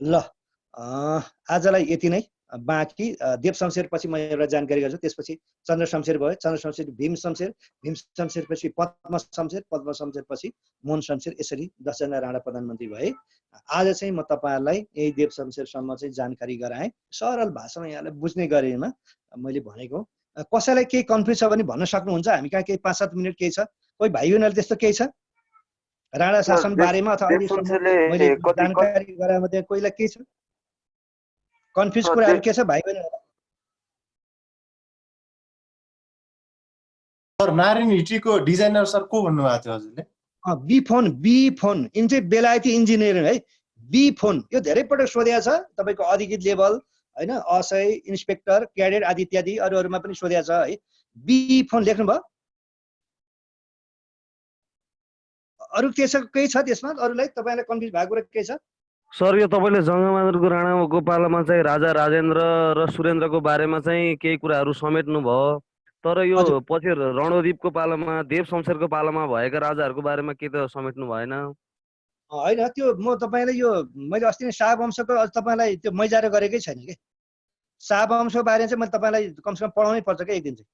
ल आजलाई यति नै। बाँकी देव शमशेर पछि म एउटा जानकारी गर्छु। त्यसपछि चन्द्र शमशेर भयो, चन्द्र शमशेर भीम शमशेर, भीम शमशेर पछि पद्म शमशेर, पद्म शमशेर पछि मोहन शमशेर, यसरी 10 जना राणा प्रधानमन्त्री भए। आज चाहिँ म तपाईँहरूलाई यही देव शमशेरसम्म चाहिँ जानकारी गराएँ, सरल भाषामा यहाँलाई बुझ्ने गरेमा मैले भनेको। कसैलाई केही कन्फ्युज छ भने भन्न सक्नुहुन्छ। हामी कहाँ केही 5-7 मिनट केही छ? कोही भाइ बहिनीहरूले त्यस्तो केही छ राणा शासन बारेमा अथवा अहिलेसम्म मैले जानकारी गराएमा त्यहाँ कोहीलाई केही छ कन्फ्युज कुराहरू के छ भाइ बहिनीहरू? सर नारायण हिटीको डिजाइनर सर को भन्नुभएको थियो हजुरले? बी फोन यिन चाहिँ बेलायती इन्जिनियर है। बी फोन यो धेरै पटक सोधेको छ तपाईको अधिकृत लेभल हैन, असै, इन्स्पेक्टर, क्याडेट आदि इत्यादि अरूहरुमा पनि सोधेको छ है। बी फोन लेख्नु भयो? अरु केही छ त्यसमा? अरुलाई तपाईलाई कन्फ्युज भएको कुरा केही छ? सर यो तपाईले जङ्गबहादुरको राणाको पालामा चाहिँ राजा राजेन्द्र र सुरेन्द्रको बारेमा चाहिँ केही कुराहरू समेट्नु भयो, तर यो पछि रणोदीपको पालामा देव शमशेरको पालामा भएका राजाहरूको बारेमा के त समेट्नु भएन? हैन, त्यो म तपाईलाई यो मैले अस्ति नै शाहवंशको तपाईलाई त्यो मैजारो गरेकै छैन के। शाहवंशको बारेमा चाहिँ मैले तपाईलाई कमसेकम पढाउनै पर्छ के एक दिन चाहिँ।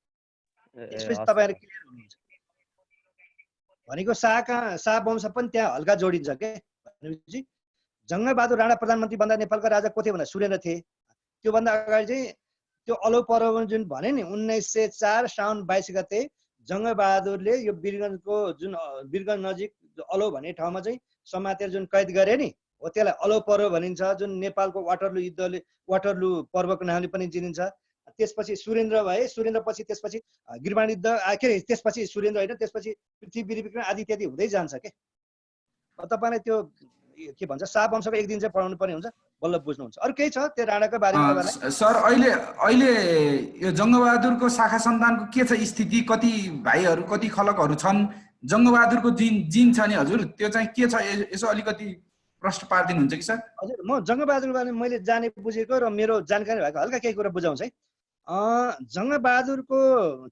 त्यसपछि तपाईहरु क्लियर हुनुहुन्छ। भनेको शाहवंश पनि त्यहाँ हल्का जोडिन्छ के। भनेपछि जङ्गबहादुर राणा प्रधानमन्त्री बन्दा नेपालका राजा को थिए भन्दा सुरेन्द्र थिए। त्यो भन्दा अगाडि चाहिँ त्यो अलौ पर्व जुन भने नि 1904 साउन 22 गते जङ्गबहादुरले यो वीरगञ्जको जुन वीरगञ्ज नजिक अलौ भन्ने ठाउँमा चाहिँ समातेर जुन कैद गरे नि हो, त्यसलाई अलौ पर्व भनिन्छ। जुन नेपालको वाटरलू युद्धले वाटरलू पर्वको नामले पनि चिनिन्छ। त्यसपछि सुरेन्द्र भए, सुरेन्द्र पछि त्यसपछि गिरवाण युद्ध के अरे त्यसपछि सुरेन्द्र होइन, त्यसपछि पृथ्वी विक्रम आदि इत्यादि हुँदै जान्छ के। तपाईलाई त्यो के भन्छ शाहवंशको एक दिन चाहिँ पढाउनु पर्ने हुन्छ, बल्ल बुझ्नुहुन्छ। अरु केही छ त्यो राणाको बारेमा तपाईलाई? सर अहिले यो जङ्गबहादुरको शाखा सन्तानको के छ स्थिति? कति भाइहरू कति खलकहरू छन्? जङ्गबहादुरको जिन छ नि हजुर, त्यो चाहिँ के छ यसो अलिकति प्रश्न पार्दिनुहुन्छ कि सर? हजुर, म जङ्गबहादुरको बारेमा मैले जाने बुझेको र मेरो जानकारी भएको हल्का केही कुरा बुझाउँछ है। जङ्गबहादुरको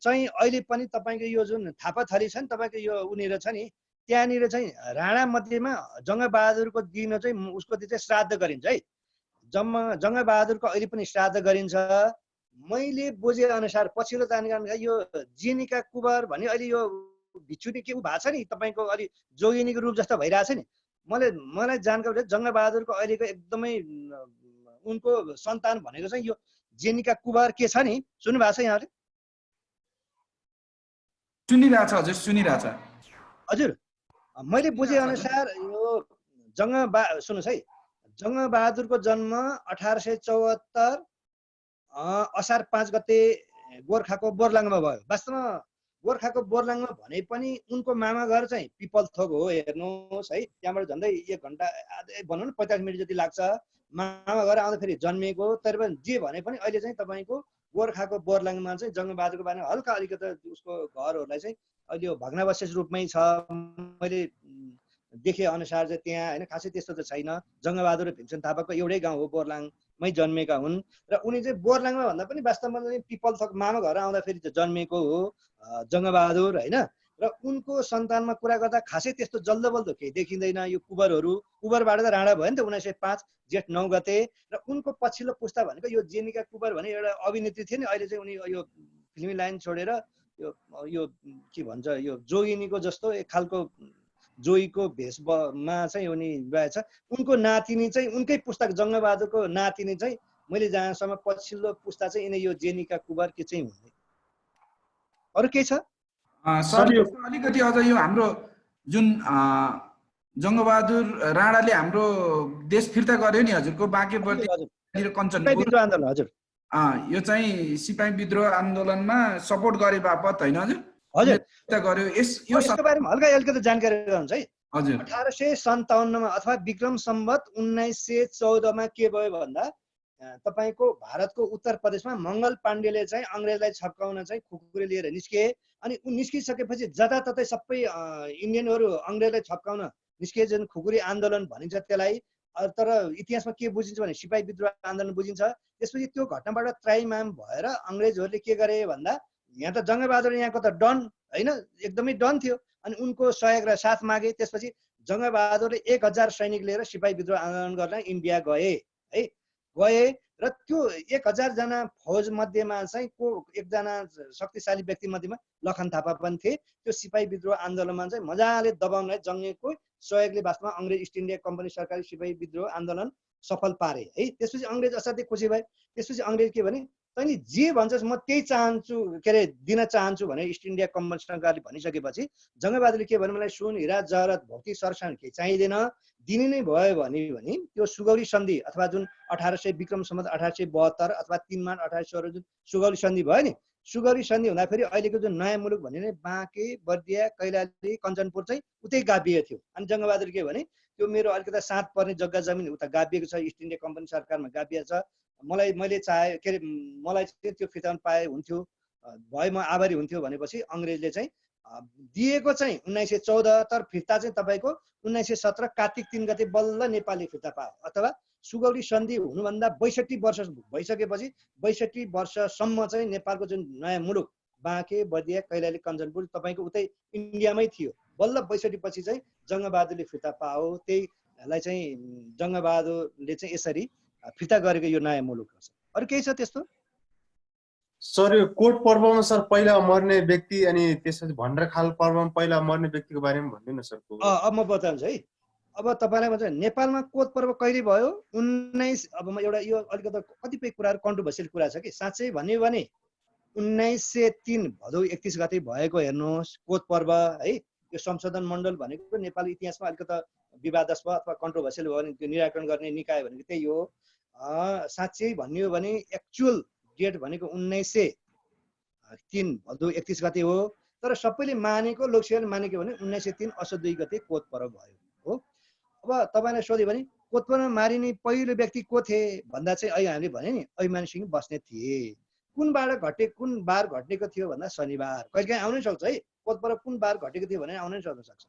चाहिँ अहिले पनि तपाईको यो जुन थापा थरी छ नि तपाईको यो उनीहरु छ नि, त्यहाँनिर चाहिँ राणा मध्येमा जङ्गबहादुरको दिन चाहिँ उसको दिन चाहिँ श्राद्ध गरिन्छ है। जङ्गबहादुरको अहिले पनि श्राद्ध गरिन्छ। मैले बुझे अनुसार पछिल्लो जानकारी यो जेनिका कुबर भन्ने अहिले यो भिचुनी के उ भएको छ नि तपाईको अलि जोगिनीको रूप जस्तो भइरहेछ नि। मलाई जानकारी जङ्गबहादुरको अहिलेको एकदमै उनको सन्तान भनेको चाहिँ यो जेनिका कुबर के छ नि, सुन्नु भएको छ यहाँले? सुनिरहेछ हजुर, सुनिरहेछ हजुर। मैले बुझे अनुसार यो सुन्नुहोस् है, जङ्गबहादुरको जन्म 1874 असार 5 गते गोर्खाको बोर्लाङमा भयो। वास्तवमा गोर्खाको बोर्लाङमा भने पनि उनको मामा घर चाहिँ पिपलथोक हो। हेर्नुहोस् है, त्यहाँबाट झन्डै 1 घण्टा भनौँ न 50 मिनट जति लाग्छ मामा घर आउँदाखेरि जन्मेको। तर पनि जे भने पनि अहिले चाहिँ तपाईको गोर्खाको बोर्लाङमा चाहिँ जङ्गबहादुरको बारेमा हल्का अलिकति उसको घरहरूलाई चाहिँ अहिले यो भग्नावशेष रूपमै छ। मैले देखे अनुसार चाहिँ त्यहाँ हैन खासै त्यस्तो त छैन। जङ्गबहादुर र भीमसेन थापाको एउटै गाउँ हो, बोर्लाङमै जन्मेका हुन् र उनी चाहिँ बोर्लाङमा भन्दा पनि वास्तवमा चाहिँ पिपलथोक मामा घर आउँदाखेरि जन्मेको हो जङ्गबहादुर हैन। र उनको सन्तानमा कुरा गर्दा खासै त्यस्तो जल्दोबल्दो केही देखिँदैन। यो कुबरबाट त राणा भयो नि त 1905 जेठ 9 गते। र उनको पछिल्लो पुस्ता भनेको यो जेनिका कुबर भन्ने एउटा अभिनेत्री थिए नि, अहिले चाहिँ उनी यो फिल्मी लाइन छोडेर यो के भन्छ यो जोगिनीको जस्तो एक खालको जोईको भेषमा चाहिँ उनी रहेछ। उनको नातिनी चाहिँ उनकै पुस्तक जङ्गबहादुरको नातिनी चाहिँ मैले जहाँसम्म पछिल्लो पुस्ता चाहिँ यिनै यो जेनिका कुबर के चाहिँ हुने। अरु के छ सर? अलिकति अझ यो हाम्रो जुन जङ्गबहादुर राणाले हाम्रो देश फिर्ता गर्यो नि हजुरको बाँकेबर्ती र कञ्चनपुर आन्दोलन, हजुर यो चाहिँ सिपाही विद्रोह आन्दोलनमा सपोर्ट गरे बापत हैन हजुर? हजुर गर्यो। यसको बारेमा हल्का अलिकति जानकारी गराउनुहुन्छ है। हजुर 1857 मा अथवा विक्रम सम्वत 1914 मा के भयो भन्दा तपाईको भारतको उत्तर प्रदेशमा मङ्गल पाण्डेले चाहिँ अङ्ग्रेजलाई छप्काउन चाहिँ खुकुरी लिएर निस्किए अनि उ निस्किसकेपछि जताततै सबै इन्डियनहरू अङ्ग्रेजलाई छप्काउन निस्किए जुन खुकुरी आन्दोलन भनिन्छ त्यसलाई तर इतिहासमा के बुझिन्छ भने सिपाही विद्रोह आन्दोलन बुझिन्छ त्यसपछि त्यो घटनाबाट त्राइमाम भएर अङ्ग्रेजहरूले के गरे भन्दा यहाँ त जङ्गबहादुर यहाँको त डन हैन एकदमै डन थियो अनि उनको सहयोग र साथ मागे त्यसपछि जङ्गबहादुरले 1000 सैनिक लिएर सिपाही विद्रोह आन्दोलन गर्न इन्डिया गए है गए र त्यो 1000 जना फौज मध्येमा चाहिँ को एकजना शक्तिशाली व्यक्ति मध्येमा लखन थापा पनि थिए त्यो सिपाही विद्रोह आन्दोलनमा चाहिँ मजाले दबाउनलाई जङ्गको सहयोगले वास्तवमा अङ्ग्रेज इस्ट इन्डिया कम्पनी सरकारी सिपाही विद्रोह आन्दोलन सफल पारे है त्यसपछि अङ्ग्रेज असाध्यै खुसी भए त्यसपछि अङ्ग्रेज के भने तैँले जे भन्छस् म त्यही चाहन्छु के अरे दिन चाहन्छु भने इस्ट इन्डिया कम्पनी सरकारले भनिसकेपछि जङ्गबहादुरले के भन्यो मलाई सुन हिरा जहरत भौतिक सरसान केही चाहिँदैन दिने नै भयो भने त्यो सुगौली सन्धि अथवा जुन 1800 विक्रम सम्वत 1872 अथवा 3 मार्च 1816 जुन सुगौली सन्धि भयो नि सुगौली सन्धि हुँदाखेरि अहिलेको जुन नयाँ मुलुक भन्ने नै बाँके बर्दिया कैलाली कञ्चनपुर चाहिँ उतै गाभिएको थियो अनि जङ्गबहादुर के भने त्यो मेरो अलिकता साथ पर्ने जग्गा जमिन उता गाभिएको छ इस्ट इन्डिया कम्पनी सरकारमा गाभिएको छ मैले चाहे के अरे मलाई चाहिँ त्यो फिर्ता पाए हुन्थ्यो भए म आभारी हुन्थ्यो भनेपछि अङ्ग्रेजले चाहिँ दिएको चाहिँ 1914 तर फिर्ता चाहिँ तपाईँको 1917 कार्तिक 3 गते बल्ल नेपालले फिर्ता पायो अथवा सुगौली सन्धि हुनुभन्दा 62 वर्ष भइसकेपछि 62 वर्षसम्म चाहिँ नेपालको जुन नयाँ मुलुक बाँके बर्दिया कैलाली कञ्चनपुर तपाईँको उतै इन्डियामै थियो बल्ल 62 पछि चाहिँ जङ्गबहादुरले फिर्ता पाओ त्यहीलाई चाहिँ जङ्गबहादुरले चाहिँ यसरी फिर्ता गरेको यो नयाँ मुलुक छ अरु केही छ त्यस्तो सर यो कोट पर्वमा सर पहिला मर्ने व्यक्ति अनि त्यसपछि भण्डारखाल पर्वमा पहिला मर्ने व्यक्तिको बारेमा भन्दिनु न सर अब म बताउँछु है अब तपाईलाई भन्छ नेपालमा कोट पर्व कहिले भयो 19 अब म एउटा यो अलिकति कतिपय कुराहरु कन्ट्रोभर्सियल कुरा छ कि साच्चै भन्यो भने 1903 भदौ 31 गते भएको हेर्नुहोस् कोट पर्व है यो संशोधन मण्डल भनेको नेपाली इतिहासमा अलिकति विवादास्पद अथवा कन्ट्रोभर्सियल भयो भने त्यो निराकरण गर्ने निकाय भनेको त्यही हो साच्चै भन्यो भने एक्चुअल डेट भनेको 1903 भदौ 31 गते हो तर सबैले मानेको लोकसेवाले मानेको भने 1903 असोज 2 गते कोट पर्व भयो हो अब तपाईलाई सोध्यो भने कोट पर्वमा मारिने पहिलो व्यक्ति को थिए भन्दा चाहिँ अहिले हामीले भने नि ऐमान सिंह बस्नेत थिए कुन बार घटेको थियो भन्दा शनिबार कहिलेकाहीँ आउनै सक्छ है कोट पर्व कुन बार घटेको थियो भने आउनै सक्छ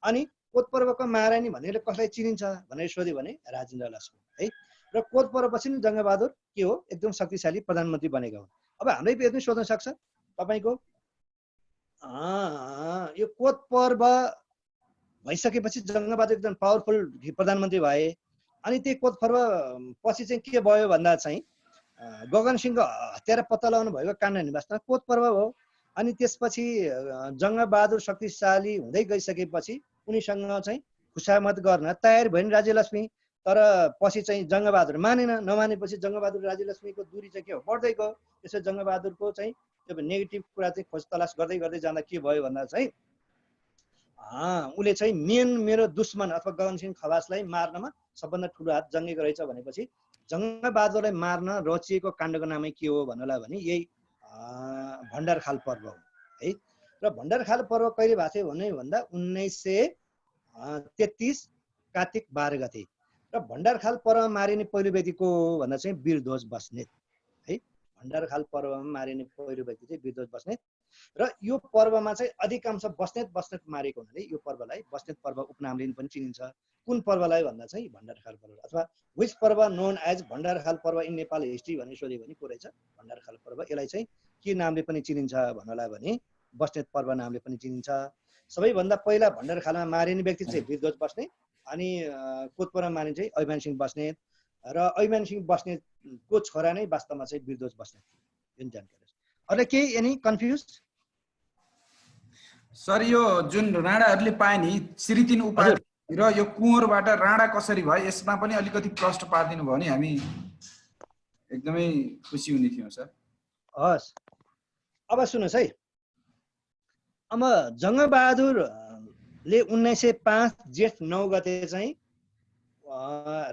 अनि कोट पर्वको महारानी भन्नेले कसलाई चिनिन्छ भनेर सोध्यो भने राजेन्द्र लक्ष्मी है र कोट पर्वपछि नि जङ्गबहादुर के हो एकदम शक्तिशाली प्रधानमन्त्री बनेका हुन् अब हामीले पनि सोध्न सक्छ तपाईको यो कोट पर्व भइसकेपछि जङ्गबहादुर एकदम पावरफुल प्रधानमन्त्री भए अनि त्यही कोट पर्व पछि चाहिँ के भयो भन्दा चाहिँ गगन सिंहको हत्या पत्ता लगाउनु भएको काण्ड वास्तवमा कोट पर्व हो अनि त्यसपछि जङ्गबहादुर शक्तिशाली हुँदै गइसकेपछि उनीसँग चाहिँ खुशामत गर्न तयार भइन् राज्यलक्ष्मी तर पछि चाहिँ जङ्गबहादुर नमानेपछि जङ्गबहादुर राज्यलक्ष्मीको दूरी चाहिँ के हो बढ्दै गयो त्यसो जङ्गबहादुरको चाहिँ त्यो नेगेटिभ कुरा चाहिँ खोज तलास गर्दै जाँदा के भयो भन्दा चाहिँ उले चाहिँ मेरो दुश्मन अथवा गगन सिंह खवासलाई मार्नमा सबभन्दा ठुलो हात जङ्गेको रहेछ भनेपछि जङ्गबहादुरलाई मार्न रचिएको काण्डको नामै के हो भन्नलाई भने यही भण्डारखाल पर्व हो है र भण्डारखाल पर्व कहिले भएको थियो भने भन्दा 1933 कार्तिक 12 गते र भण्डारखाल पर्वमा मारिने पहिलो व्यक्ति को हो भन्दा चाहिँ वीरध्वज बस्नेत है भण्डारखाल पर्वमा मारिने पहिलो व्यक्ति चाहिँ वीरध्वज बस्नेत र यो पर्वमा चाहिँ अधिकांश बस्नेत मारेको हुनाले यो पर्वलाई बस्नेत पर्व उपनामले पनि चिनिन्छ कुन पर्वलाई भन्दा चाहिँ भण्डारखाल पर्व अथवा विच पर्व नोन एज भण्डारखाल पर्व इन नेपाल हिस्ट्री भन्ने सोध्यो भने को रहेछ भण्डारखाल पर्व यसलाई चाहिँ के नामले पनि चिनिन्छ भन्नलाई भने बस्नेत पर्व नामले पनि चिनिन्छ सबैभन्दा पहिला भण्डारखालमा मारिने व्यक्ति चाहिँ वीरध्वज बस्नेत अनि कोट पर्वमा मारिने चाहिँ ऐमान सिंह बस्नेत र ऐमान सिंह बस्नेतको छोरा नै वास्तवमा चाहिँ वीरध्वज बस्नेत जुन जानकारी अझ केही एनी कन्फ्युज सर यो जुन राणाहरूले पाए नि श्री 3 उपाधि र यो कुँवरबाट राणा कसरी भयो यसमा पनि अलिकति प्रश्न पारिदिनु भयो नि हामी एकदमै खुसी हुने थियौँ सर हस् अब सुन्नुहोस् है अब जङ्गबहादुरले 1905 जेठ 9 गते चाहिँ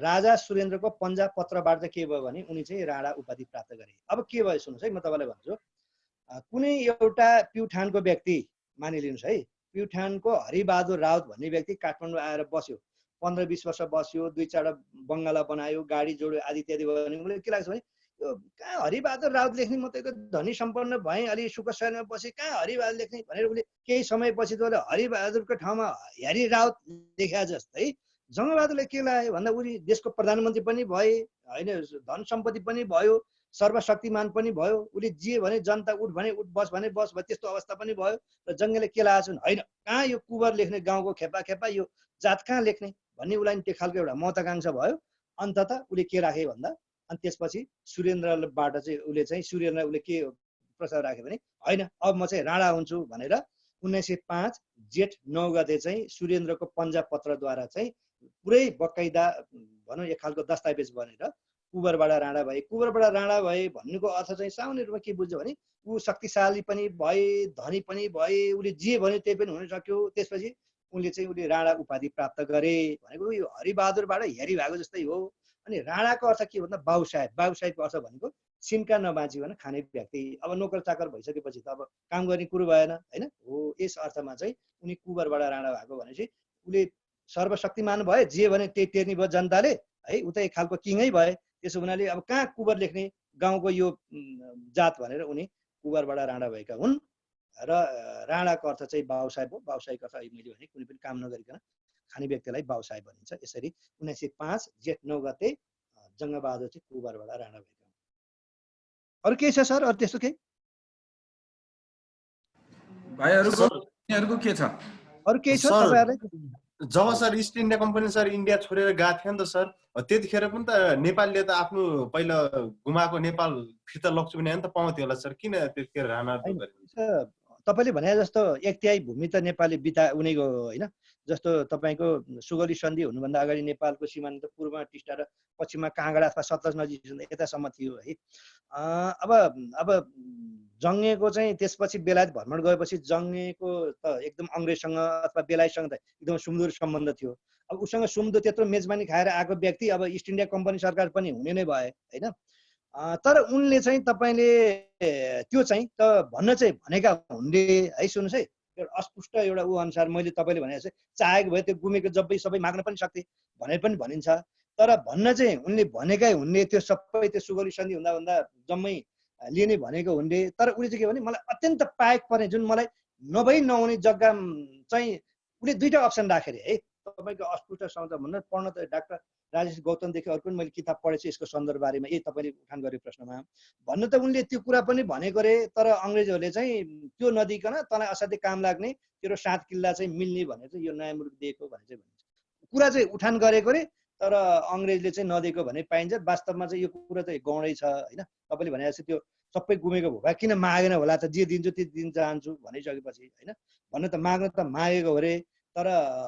राजा सुरेन्द्रको पञ्जा पत्रबाट के भयो भने उनी चाहिँ राणा उपाधि प्राप्त गरे अब के भयो सुन्नुहोस् है म तपाईँलाई भन्छु कुनै एउटा प्युठानको व्यक्ति मानिलिनुहोस् है प्युठानको हरिबहादुर राउत भन्ने व्यक्ति काठमाडौँ आएर बस्यो 15-20 वर्ष बस्यो, 2-4 बङ्गला बनायो, गाडी जोड्यो आदि इत्यादि भयो भने मलाई के लाग्छ भने यो कहाँ हरिबहादुर राउत लेख्ने, म त धनी सम्पन्न भएँ, अलि सुख शयनमा बसेँ, कहाँ हरिबहादुर लेख्ने भनेर उसले केही समयपछि त हरिबहादुरको ठाउँमा हरि राउत लेखा जस्तै जङ्गबहादुरले के लाग्यो भन्दा उनी देशको प्रधानमन्त्री पनि भए होइन, धन सम्पत्ति पनि भयो, सर्वशक्तिमान पनि भयो, उसले जे भने जनता उठ भने उठ, बस भने बस भयो, त्यस्तो अवस्था पनि भयो। र जङ्गले के लागेको छ होइन, कहाँ यो कुबर लेख्ने, गाउँको खेपा खेपा यो जात कहाँ लेख्ने भन्ने उसलाई त्यो खालको एउटा महत्वाकांक्षा भयो। अन्ततः उसले के राखे भन्दा अनि त्यसपछि सुरेन्द्रबाट चाहिँ उसले के प्रस्ताव राख्यो भने होइन अब म चाहिँ राणा हुन्छु भनेर 1905 जेठ 9 गते चाहिँ सुरेन्द्रको पन्जा पत्रद्वारा चाहिँ पुरै बकाइदा भनौँ एक खालको दस्तावेज बनेर कुबरबाट राणा भए। कुबरबाट राणा भए भन्नुको अर्थ चाहिँ सामान्य रूपमा के बुझ्यो भने ऊ शक्तिशाली पनि भए, धनी पनि भए, उसले जे भन्यो त्यही पनि हुन सक्यो। त्यसपछि उसले राणा उपाधि प्राप्त गरे भनेको यो हरिबहादुरबाट हेरी भएको जस्तै हो। अनि राणाको अर्थ के भन्दा बाबु साहेबको अर्थ भनेको सिन्का नबाँचिकन खाने व्यक्ति। अब नोकर चाकर भइसकेपछि त अब काम गर्ने कुरो भएन होइन हो। यस अर्थमा चाहिँ उनी कुबरबाट राणा भएको भनेपछि उसले सर्वशक्तिमान भए, जे भने त्यही टेर्नी भयो जनताले है, उतै एक खालको किङै भए। त्यसो हुनाले अब कहाँ कुबर लेख्ने गाउँको यो जात भनेर उनी कुबरबाट राणा भएका हुन्। र राणाको अर्थ चाहिँ बाबु साहेब हो। बाबु साहेबको अर्थ मैले भने कुनै पनि काम नगरिकन खाने व्यक्तिलाई बाबु साहेब भनिन्छ। यसरी 1905 जेठ 9 गते जङ्गबहादुर चाहिँ कुबरबाट राणा भएका हुन्। अरू केही छ सर? अरू त्यस्तो केही भाइहरूको के छ? अरू केही छ तपाईहरुलाई? जब sir east India company sir India छोडेर गएको थियो नि त सर, त्यतिखेर पनि त नेपालले त आफ्नो पहिला गुमाएको नेपाल फिर्ता लग्छु भने त पाउँथ्यो होला सर, किन त्यतिखेर राणा तपाईँले भने जस्तो 1/3 भूमि त नेपालले उनीको होइन। जस्तो तपाईँको सुगौली सन्धि हुनुभन्दा अगाडि नेपालको सिमाना त पूर्वमा टिस्टा र पश्चिममा काँगडा अथवा सतलज नजिक यतासम्म थियो है। अब जङ्गेको चाहिँ त्यसपछि बेलायत भ्रमण गएपछि जङ्गेको त एकदम अङ्ग्रेजसँग अथवा बेलायतसँग त एकदम सुमधुर सम्बन्ध थियो। अब उसँग सुमधुर त्यत्रो मेजबानी खाएर आएको व्यक्ति अब इस्ट इन्डिया कम्पनी सरकार पनि हुने नै भए होइन। तर उनले चाहिँ तपाईँले त्यो चाहिँ त भन्न चाहिँ भनेका हुन्ले है। सुन्नुहोस् है, एउटा अस्पष्ट एउटा ऊ अनुसार मैले तपाईँले भने जस्तै चाहेको भए त्यो गुमेको जब्बै सबै माग्न पनि सक्थे भनेर पनि भनिन्छ। तर भन्न चाहिँ उनले भनेकै हुन्ले, त्यो सबै त्यो सुगौली सन्धि हुँदा जम्मै लिने भनेको हुन्ले। तर उसले चाहिँ के भने मलाई अत्यन्त पाएक पर्ने जुन मलाई नभई नहुने जग्गा चाहिँ उसले दुईटा अप्सन राखे अरे है। तपाईँको अस्पष्ट शब्द भन्दा पढ्न त डाक्टर राजेश गौतमदेखि अर्को पनि मैले किताब पढेको छु यसको सन्दर्भ बारेमा। तपाईँले उठान गरेको प्रश्नमा भन्न त उनले त्यो कुरा पनि भनेको रे, तर अङ्ग्रेजहरूले चाहिँ त्यो नदिकन तँलाई असाध्यै काम लाग्ने तेरो 7 किल्ला चाहिँ मिल्ने भनेर चाहिँ यो नयाँ मुलुक दिएको भने चाहिँ भनिन्छ। कुरा चाहिँ उठान गरेको रे, तर अङ्ग्रेजले चाहिँ नदिएको भने पाइन्छ। वास्तवमा चाहिँ यो कुरा चाहिँ गौडै छ होइन। तपाईँले भने जस्तो त्यो सबै गुमेको भए किन मागेन होला त, जे दिन्छु त्यो दिन चाहन्छु भनिसकेपछि होइन। भन्न त माग्न त मागेको हो रे, तर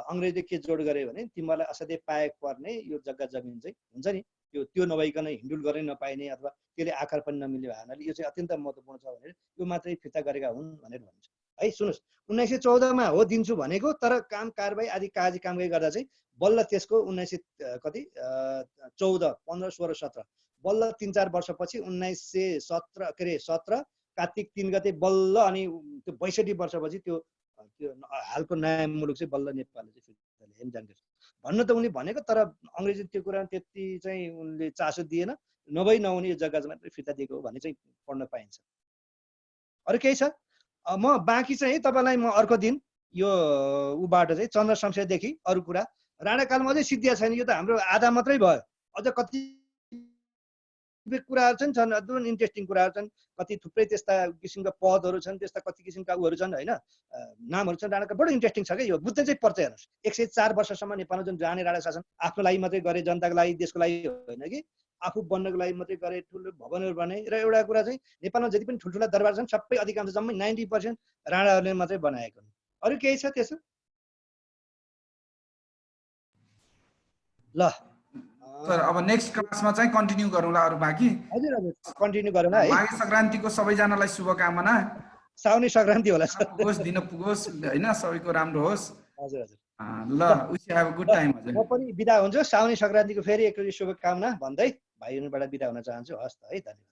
अङ्ग्रेजले के जोड गरे भने तिमीलाई असाध्यै पाएक पर्ने यो जग्गा जमिन चाहिँ हुन्छ नि, त्यो नभइकन हिन्डुल गर्नै नपाइने अथवा त्यसले आकार पनि नमिल्ने भए हुनाले यो चाहिँ अत्यन्त महत्त्वपूर्ण छ भनेर यो मात्रै फिर्ता गरेका हुन् भनेर भन्छ है। सुन्नुहोस्, 1914 हो दिन्छु भनेको, तर काम कारबाही आदि काजी कामकै गर्दा चाहिँ बल्ल त्यसको 1914, 15, 16, 17 बल्ल 3-4 वर्षपछि 1917 कार्तिक 3 गते बल्ल अनि त्यो 62 वर्षपछि त्यो हालको नयाँ मुलुक चाहिँ बल्ल नेपालले चाहिँ फिर्ता ल्याए जानकारी भन्न त उनले भनेको। तर अङ्ग्रेजी त्यो कुरा त्यति चाहिँ उनले चासो दिएन, नभई नहुने यो जग्गा मात्रै फिर्ता दिएको हो भन्ने चाहिँ पढ्न पाइन्छ। अरू केही छ? म बाँकी चाहिँ तपाईँलाई म अर्को दिन यो उबाट चाहिँ चन्द्र शमशेरदेखि अरू कुरा राणाकालमा अझै सिद्धिया छैन। यो त हाम्रो आधा मात्रै भयो, अझ कति कुराहरू छन् एकदम इन्ट्रेस्टिङ कुराहरू छन्। कति थुप्रै त्यस्ता किसिमका पदहरू छन्, त्यस्ता कति किसिमका उहरू छन् होइन, नामहरू छन् राणाका। बडो इन्ट्रेस्टिङ छ क्या यो, बुझ्दै चाहिँ पर्छ। हेर्नुहोस्, 104 वर्षसम्म नेपालमा जुन जाने राणा शासन आफ्नो लागि मात्रै गरे, जनताको लागि देशको लागि होइन कि आफू बन्नको लागि मात्रै गरे, ठुलो भवनहरू बने। र एउटा कुरा चाहिँ नेपालमा जति पनि ठुल्ठुला दरबार छन् सबै अधिकांश जम्मै 90% राणाहरूले मात्रै बनाएको। अरू केही छ त्यसो? ल सर अब नेक्स्ट क्लासमा चाहिँ कन्टिन्यू गरौँला अरू बाँकी। हजुर हजुर कन्टिन्यू गरौँ है। माघे सङ्क्रान्तिको सबैजनालाई शुभकामना। साउने सङ्क्रान्ति होला सर। दिन पुगोस् होइन, सबैको राम्रो होस्। हजुर हजुर ल wish you have a good time. हजुर म पनि बिदा हुन्छु। साउने सङ्क्रान्तिको फेरि एकचोटि शुभकामना भन्दै भाइहरूबाट बिदा हुन चाहन्छु। हस् त है, धन्यवाद।